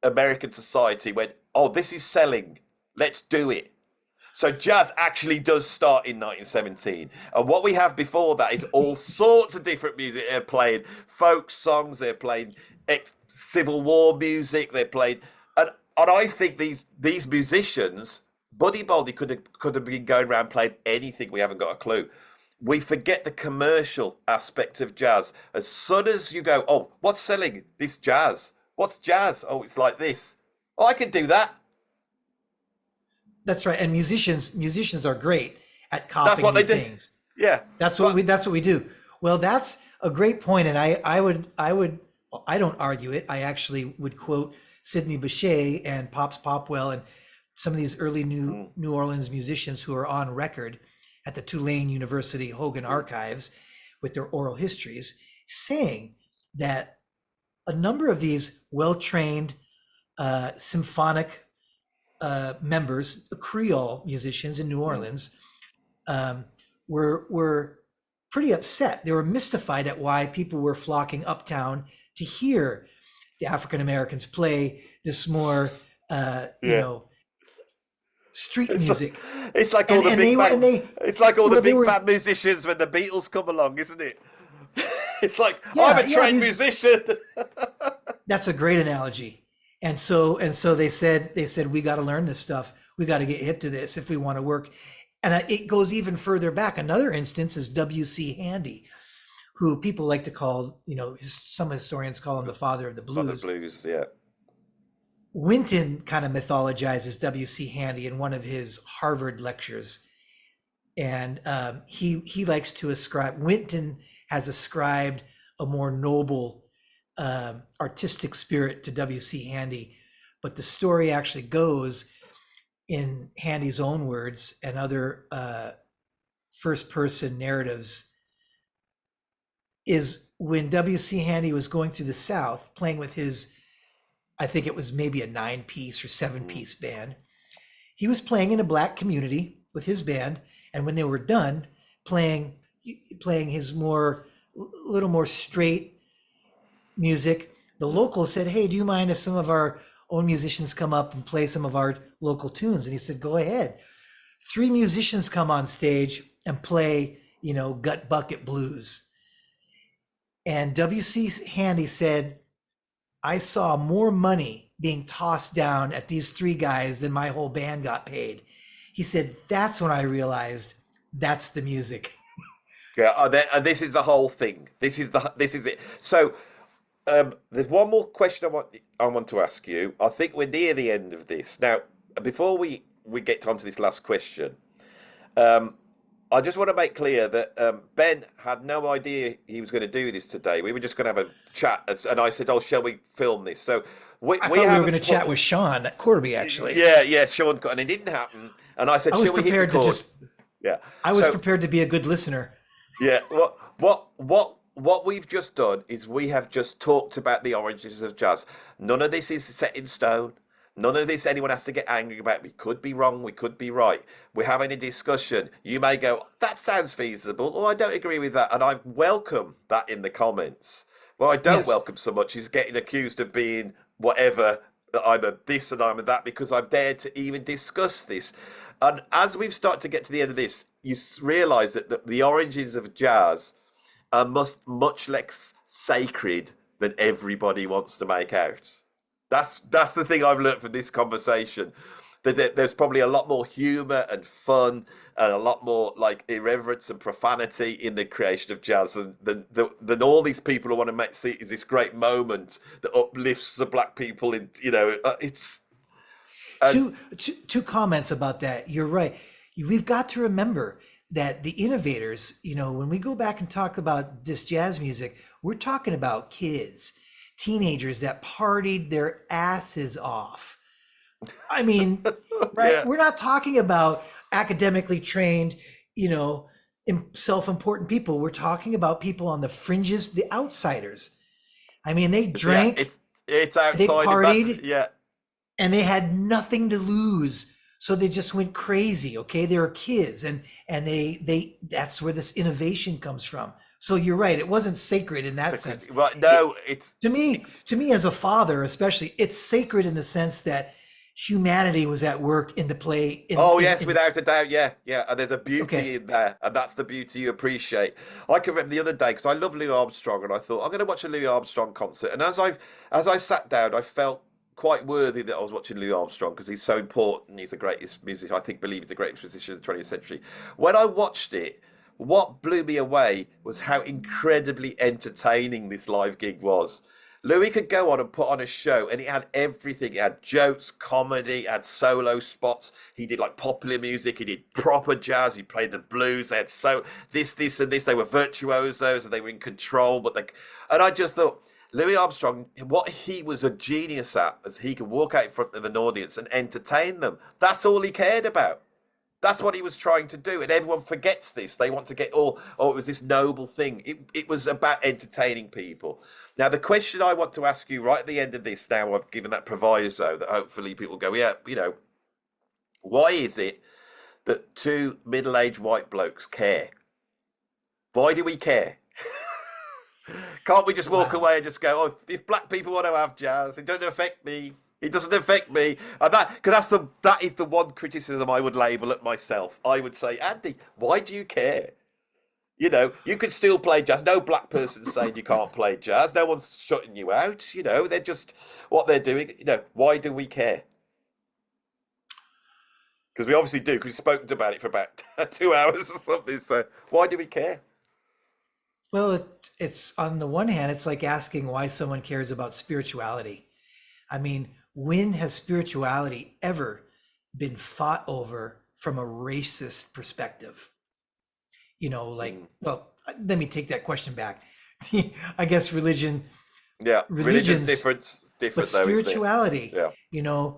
American society went, oh, this is selling, let's do it. So jazz actually does start in 1917. And what we have before that is all sorts of different music. They're playing folk songs, they're playing Civil War music, they're playing... And I think these musicians, Buddy Bolden could have been going around playing anything, we haven't got a clue. We forget the commercial aspect of jazz. As soon as you go, oh, what's selling? This jazz. What's jazz? Oh, it's like this. Oh, I can do that. That's right. And musicians are great at copying new things. Yeah. That's what we do. Well, that's a great point. And I don't argue it. I actually would quote Sidney Bechet and Pops Popwell and some of these early New Orleans musicians who are on record at the Tulane University Hogan Archives with their oral histories, saying that a number of these well-trained symphonic members, Creole musicians in New Orleans, were pretty upset. They were mystified at why people were flocking uptown to hear the African Americans play this more, street music. It's like all the big band. It's like all the big band musicians when the Beatles come along, isn't it? It's like, I'm a trained musician. That's a great analogy. And so they said we got to learn this stuff. We got to get hip to this if we want to work. And it goes even further back. Another instance is W.C. Handy, who people like to call, some historians call him the father of the blues. Father of blues, yeah. Winton kind of mythologizes W.C. Handy in one of his Harvard lectures. And he likes to ascribe, Winton has ascribed a more noble artistic spirit to W.C. Handy, but the story actually goes in Handy's own words and other first-person narratives is when W.C. Handy was going through the South playing with his, I think it was maybe a 9-piece or 7-piece band. He was playing in a black community with his band, and when they were done playing his little more straight music, the locals said, hey, do you mind if some of our own musicians come up and play some of our local tunes? And he said, go ahead. 3 musicians come on stage and play, Gut Bucket Blues. And W.C. Handy said, I saw more money being tossed down at these 3 guys than my whole band got paid. He said, that's when I realized that's the music. Yeah, and this is the whole thing. This is it. So there's one more question I want to ask you. I think we're near the end of this. Now, before we get onto this last question, I just want to make clear that Ben had no idea he was going to do this today. We were just going to have a chat, and I said, oh, shall we film this? So I thought we were going to chat with Sean Corby, actually. Yeah, Sean, and it didn't happen. And I said, shall we hit record? I was prepared to be a good listener. Yeah, what we've just done is we have just talked about the origins of jazz. None of this is set in stone. None of this anyone has to get angry about. We could be wrong, we could be right. We're having a discussion. You may go, that sounds feasible, or I don't agree with that, and I welcome that in the comments. What I don't welcome so much is getting accused of being whatever, that I'm a this and I'm a that, because I've dared to even discuss this. And as we've started to get to the end of this, you realise that the origins of jazz are much less sacred than everybody wants to make out. That's the thing I've learned from this conversation. That there's probably a lot more humour and fun and a lot more like irreverence and profanity in the creation of jazz than all these people who want to see is this great moment that uplifts the black people. It's two comments about that. You're right. We've got to remember that the innovators, when we go back and talk about this jazz music, we're talking about kids, teenagers that partied their asses off. I mean, right? Yeah. We're not talking about academically trained, self-important people. We're talking about people on the fringes, the outsiders. I mean, they Yeah, drank, it's they outside of that. partied, Yeah, and they had nothing to lose. So they just went crazy. Okay. They were kids, and that's where this innovation comes from. So you're right. It wasn't sacred in that sense. well, It, no, it's to me, ex- to me as a father, especially, it's sacred in the sense that humanity was at work into play oh yes, without a doubt, yeah, yeah. And there's a okay. beauty in there, and that's the beauty you appreciate. I can remember the other day because I love Louis Armstrong, and I thought I'm going to watch a Louis Armstrong concert. And as I sat down, I felt quite worthy that I was watching Louis Armstrong because he's so important. He's the greatest musician, I think, believe he's the greatest musician of the 20th century. When I watched it, what blew me away was how incredibly entertaining this live gig was. Louis could go on and put on a show, and it had everything. It had jokes, comedy, it had solo spots. He did like popular music. He did proper jazz. He played the blues. They had this, and this. They were virtuosos, and they were in control. And I just thought, Louis Armstrong, what he was a genius at, is he could walk out in front of an audience and entertain them. That's all he cared about. That's what he was trying to do, and everyone forgets this. They want to get all, oh, it was this noble thing. It was about entertaining people. Now, the question I want to ask you right at the end of this, now I've given that proviso that hopefully people go, yeah, why is it that two middle-aged white blokes care? Why do we care? Can't we just walk Wow. away and just go, oh, if black people want to have jazz, it doesn't affect me. It doesn't affect me. And because that is the one criticism I would label at myself. I would say, Andy, why do you care? You could still play jazz. No black person's saying you can't play jazz. No one's shutting you out. They're just what they're doing. Why do we care? Because we obviously do, because we've spoken about it for about 2 hours or something. So why do we care? Well, it's on the one hand, it's like asking why someone cares about spirituality. I mean, when has spirituality ever been fought over from a racist perspective? Mm. Well, let me take that question back. I guess Yeah, religion's religions, but different though, isn't it? spirituality, Yeah.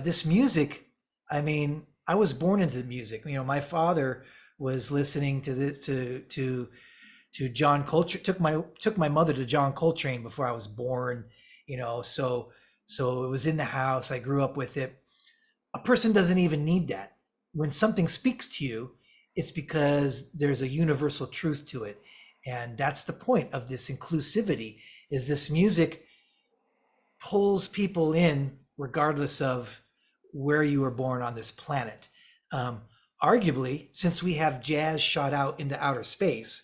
this music, I mean, I was born into the music. My father was listening to John Coltrane, took my mother to John Coltrane before I was born, so it was in the house. I grew up with it. A person doesn't even need that. When something speaks to you, it's because there's a universal truth to it. And that's the point of this inclusivity, is this music pulls people in regardless of where you were born on this planet. Arguably, since we have jazz shot out into outer space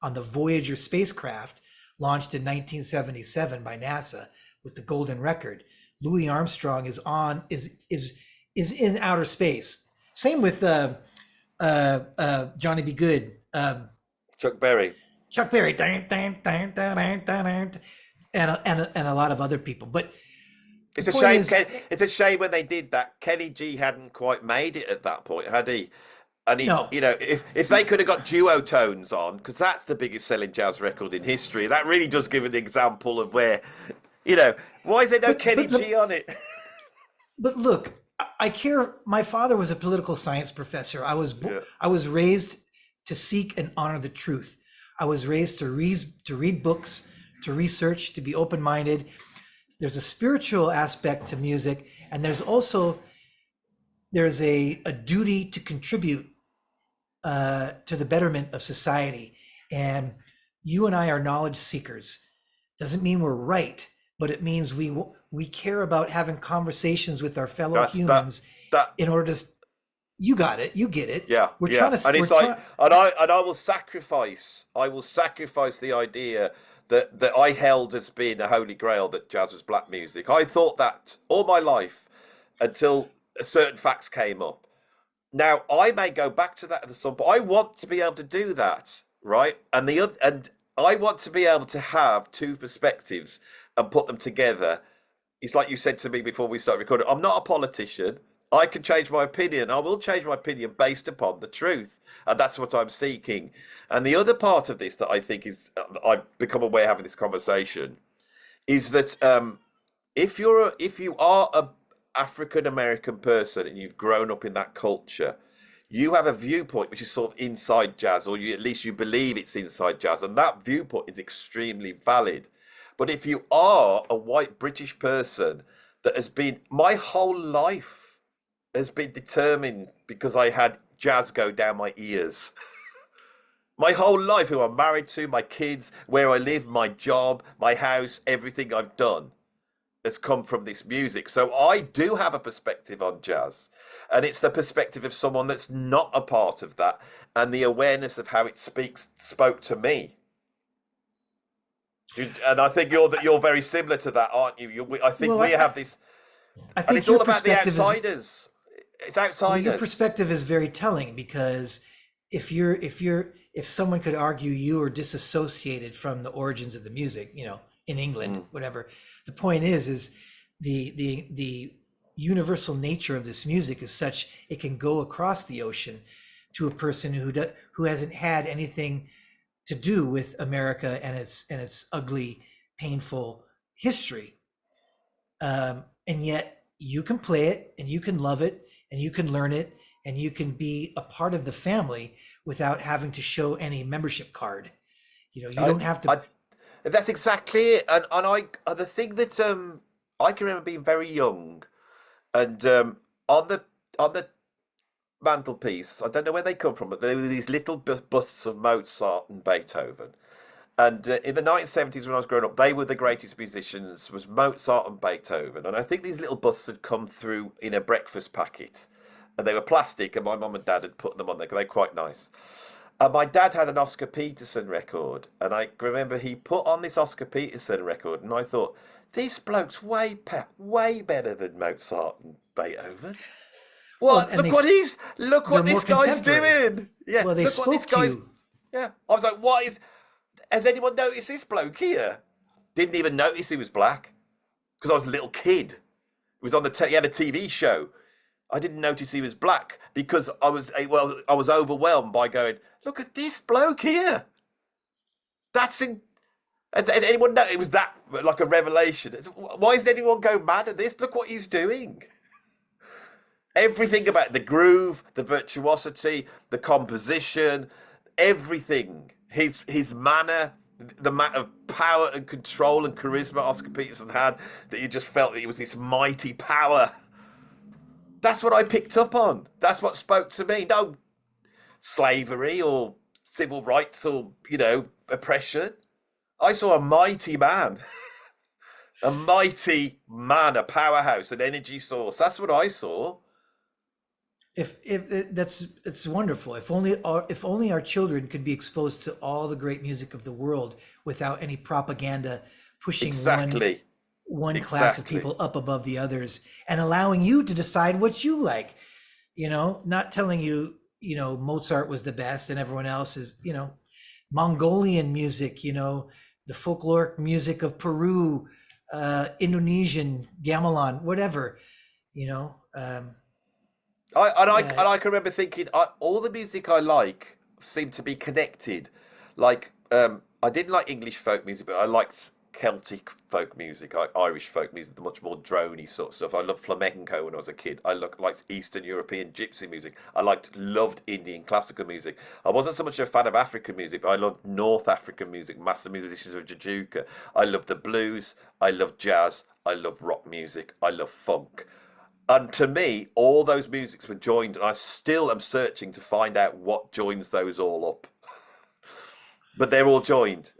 on the Voyager spacecraft launched in 1977 by NASA with the golden record, Louis Armstrong is in outer space. Same with Johnny B. Good, Chuck Berry. Chuck Berry, and a lot of other people. But It's the a point shame. is, It's a shame when they did that. Kenny G hadn't quite made it at that point, had he? And no, if they could have got duo tones on, because that's the biggest selling jazz record in history. That really does give an example of where, why is there no Kenny G on it? but look, I care. My father was a political science professor. Yeah. I was raised to seek and honor the truth. I was raised to read books, to research, to be open-minded. There's a spiritual aspect to music, and there's a duty to contribute to the betterment of society. And you and I are knowledge seekers. Doesn't mean we're right, but it means we care about having conversations with our fellow That's humans that. in order to. You got it. You get it. Yeah, We're yeah. trying to. And it's like, I will sacrifice. I will sacrifice the idea that I held as being the holy grail that jazz was black music. I thought that all my life until certain facts came up. Now I may go back to that at some point. I want to be able to do that, right? And I want to be able to have two perspectives and put them together. It's like you said to me before we started recording. I'm not a politician. I can change my opinion. I will change my opinion based upon the truth, and that's what I'm seeking. And the other part of this that I think is I've become aware having this conversation is that if you are a African American person and you've grown up in that culture, you have a viewpoint which is sort of inside jazz, or at least you believe it's inside jazz, and that viewpoint is extremely valid. But if you are a white British person that has been, my whole life has been determined because I had jazz go down my ears. My whole life, who I'm married to, my kids, where I live, my job, my house, everything I've done has come from this music. So I do have a perspective on jazz, and it's the perspective of someone that's not a part of that, and the awareness of how it spoke to me. And I think you're very similar to that, aren't you? I think Well, we have this, I and think it's your all about the perspective is outsiders. It's well, outsiders. your perspective is very telling, because if someone could argue you are disassociated from the origins of the music, you know, in England, whatever, the point is the universal nature of this music is such it can go across the ocean to a person who hasn't had anything to do with America and its ugly, painful history, and yet you can play it and you can love it and you can learn it and you can be a part of the family without having to show any membership card. You know, you don't have to. That's exactly it. And the thing that I can remember being very young, and on the mantelpiece, I don't know where they come from, but there were these little busts of Mozart and Beethoven. And in the 1970s, when I was growing up, they were the greatest musicians, was Mozart and Beethoven. And I think these little busts had come through in a breakfast packet. And they were plastic, and my mum and dad had put them on there, 'cause they're quite nice. And my dad had an Oscar Peterson record. And I remember he put on this Oscar Peterson record, and I thought, this bloke's way better than Mozart and Beethoven. What? Well, Look what this guy's doing. Yeah, well, they look what this spoke to guy's. you. Yeah, I was like, has anyone noticed this bloke here? Didn't even notice he was black because I was a little kid. He was on he had a TV show. I didn't notice he was black because I was overwhelmed by going, look at this bloke here. And anyone know it was that like a revelation? Why isn't anyone go mad at this? Look what he's doing. Everything about the groove, the virtuosity, the composition, everything. His manner, the amount of power and control and charisma Oscar Peterson had, that you just felt that he was this mighty power. That's what I picked up on. That's what spoke to me. No slavery or civil rights or, oppression. I saw a mighty man. A mighty man, a powerhouse, an energy source. That's what I saw. It's wonderful. If only our children could be exposed to all the great music of the world without any propaganda pushing one class of people up above the others and allowing you to decide what you like. Not telling you, Mozart was the best and everyone else is, Mongolian music, the folkloric music of Peru, Indonesian gamelan, whatever, I can remember thinking all the music I like seemed to be connected. Like I didn't like English folk music, but I liked Celtic folk music, Irish folk music, the much more droney sort of stuff. I loved flamenco when I was a kid. I liked Eastern European gypsy music. I loved Indian classical music. I wasn't so much a fan of African music, but I loved North African music, master musicians of Jajuka. I loved the blues. I loved jazz. I loved rock music. I loved funk. And to me, all those musics were joined, and I still am searching to find out what joins those all up. But they're all joined.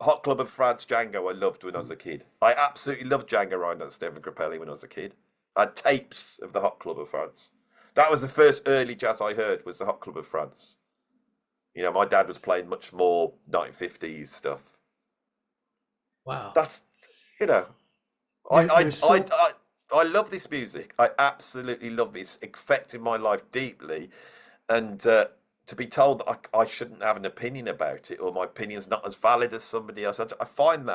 Hot Club of France, Django, I loved when I was a kid. I absolutely loved Django Reinhardt and Stephen Grappelli when I was a kid. I had tapes of the Hot Club of France. That was the first early jazz I heard, was the Hot Club of France. My dad was playing much more 1950s stuff. Wow. That's, I love this music. I absolutely love it. It's affected my life deeply. And to be told that I shouldn't have an opinion about it, or my opinion's not as valid as somebody else, I find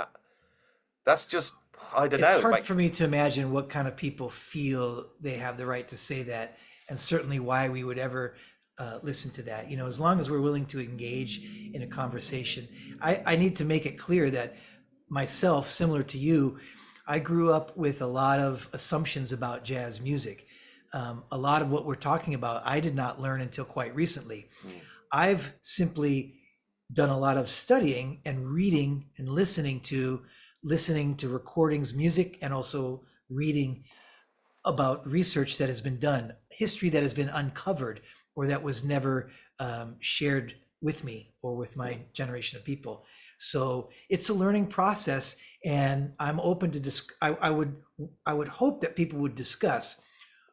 that's just, I don't know. It's hard for me to imagine what kind of people feel they have the right to say that, and certainly why we would ever listen to that. As long as we're willing to engage in a conversation. I need to make it clear that myself, similar to you, I grew up with a lot of assumptions about jazz music. A lot of what we're talking about, I did not learn until quite recently. I've simply done a lot of studying and reading and listening to listening to recordings, music, and also reading about research that has been done, history that has been uncovered or that was never shared with me or with my generation of people. So it's a learning process, and I'm open to I would hope that people would discuss.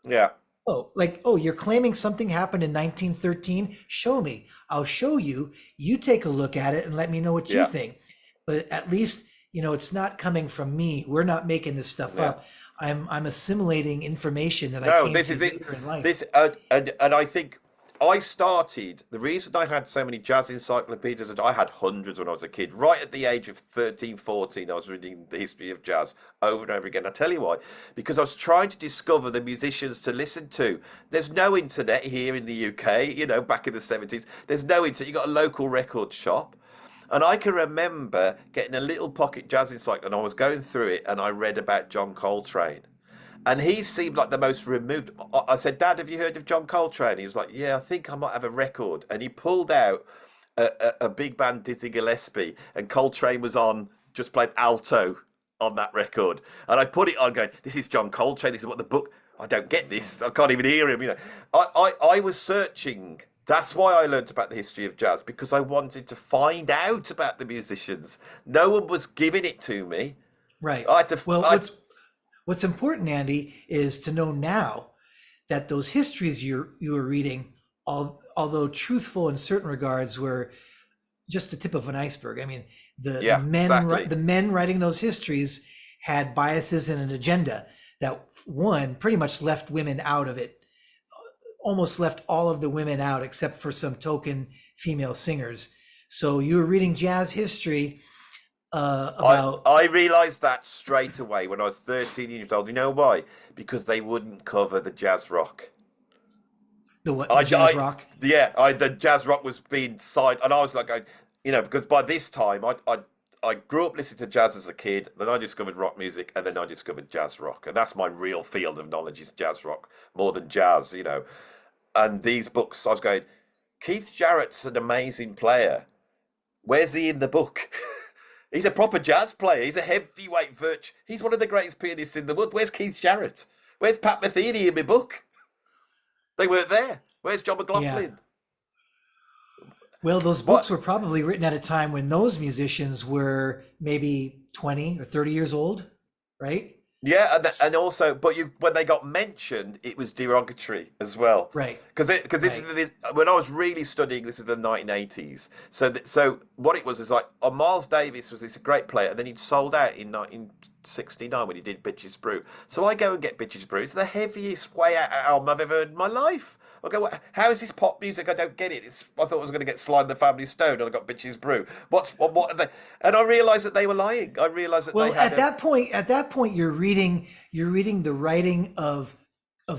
Yeah. Oh, like, oh, you're claiming something happened in 1913? Show me. I'll show you. You take a look at it and let me know what you think. But at least, it's not coming from me. We're not making this stuff up. I'm assimilating information that I came to later in life. And I think I started, the reason I had so many jazz encyclopedias, and I had hundreds when I was a kid, right at the age of 13, 14, I was reading the history of jazz over and over again. I'll tell you why. Because I was trying to discover the musicians to listen to. There's no internet here in the UK, back in the 70s. There's no internet. You got a local record shop. And I can remember getting a little pocket jazz encyclopedia, and I was going through it, and I read about John Coltrane. And he seemed like the most removed. I said, Dad, have you heard of John Coltrane? He was like, yeah, I think I might have a record. And he pulled out a big band Dizzy Gillespie, and Coltrane was just playing alto on that record. And I put it on going, this is John Coltrane. This is what the book, I don't get this. I can't even hear him. I was searching. That's why I learned about the history of jazz, because I wanted to find out about the musicians. No one was giving it to me. Right. I had to, What's important, Andy, is to know now that those histories you were reading, although truthful in certain regards, were just the tip of an iceberg. I mean, the men writing those histories had biases and an agenda that, one, pretty much left women out of it, almost left all of the women out except for some token female singers. So you were reading jazz history about... I realised that straight away when I was 13 years old. You know why? Because they wouldn't cover the jazz rock. The what? The jazz rock? Yeah, the jazz rock was being side, and I was like, because by this time I grew up listening to jazz as a kid. Then I discovered rock music, and then I discovered jazz rock, and that's my real field of knowledge is jazz rock more than jazz. And these books, I was going, Keith Jarrett's an amazing player. Where's he in the book? He's a proper jazz player. He's a heavyweight virtue. He's one of the greatest pianists in the world. Where's Keith Jarrett? Where's Pat Metheny in my book? They weren't there. Where's John McLaughlin? Yeah. Well, those books were probably written at a time when those musicians were maybe 20 or 30 years old, right? Yeah, and also, but when they got mentioned, it was derogatory as well, right? Because this is when I was really studying. This was the 1980s. So what it was is like, Miles Davis was this great player, and then he'd sold out in 1969 when he did Bitches Brew. So I go and get Bitches Brew. It's the heaviest way out album I've ever heard in my life. I go, how is this pop music? I don't get it. I thought I was going to get Sly and the Family Stone, and I got Bitches Brew. What are they? And I realised that they were lying. I realised that they had. At that point, you're reading the writing of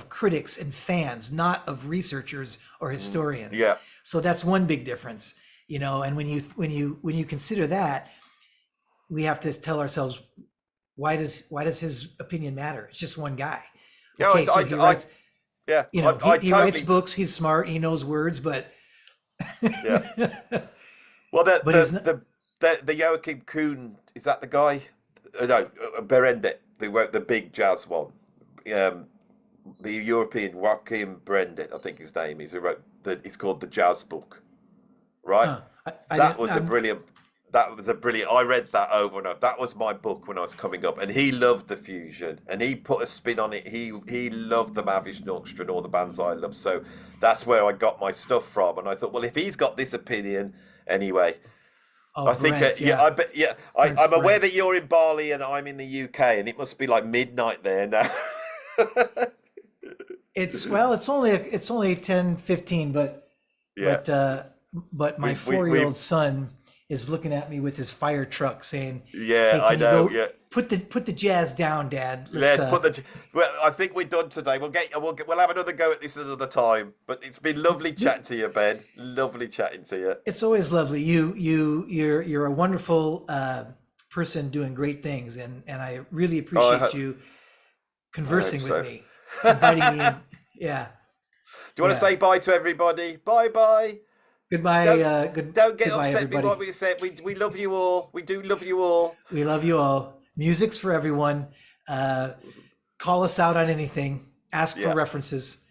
critics and fans, not of researchers or historians. Yeah. So that's one big difference, And when you consider that, we have to tell ourselves, why does his opinion matter? It's just one guy. Okay, so he writes. Yeah, he writes books. He's smart. He knows words, but yeah. Well, the Joachim Kuhn, is that the guy? No, Berendet, who wrote the big jazz one. The European Joachim Berendet, I think his name is. Who wrote it's called the Jazz Book, right? That was a brilliant. I read that over and over. That was my book when I was coming up, and he loved the fusion, and he put a spin on it. He loved the Mavish Orchestra and all the bands I love. So that's where I got my stuff from, and I thought, well, if he's got this opinion, anyway, I think, I'm aware that you're in Bali and I'm in the UK, and it must be like midnight there now. It's only 10:15, but my 4-year-old son is looking at me with his fire truck saying, "Yeah, hey, I know. Put the jazz down, Dad. Well, I think we're done today. We'll have another go at this another time. But it's been lovely chatting to you, Ben. Lovely chatting to you. It's always lovely. You're a wonderful person doing great things, and I really appreciate you conversing with me, inviting me in. Yeah. Do you want to say bye to everybody? Bye. Goodbye. Don't get upset with what we said. We love you all. We do love you all. We love you all. Music's for everyone. Call us out on anything. Ask for Yeah. references.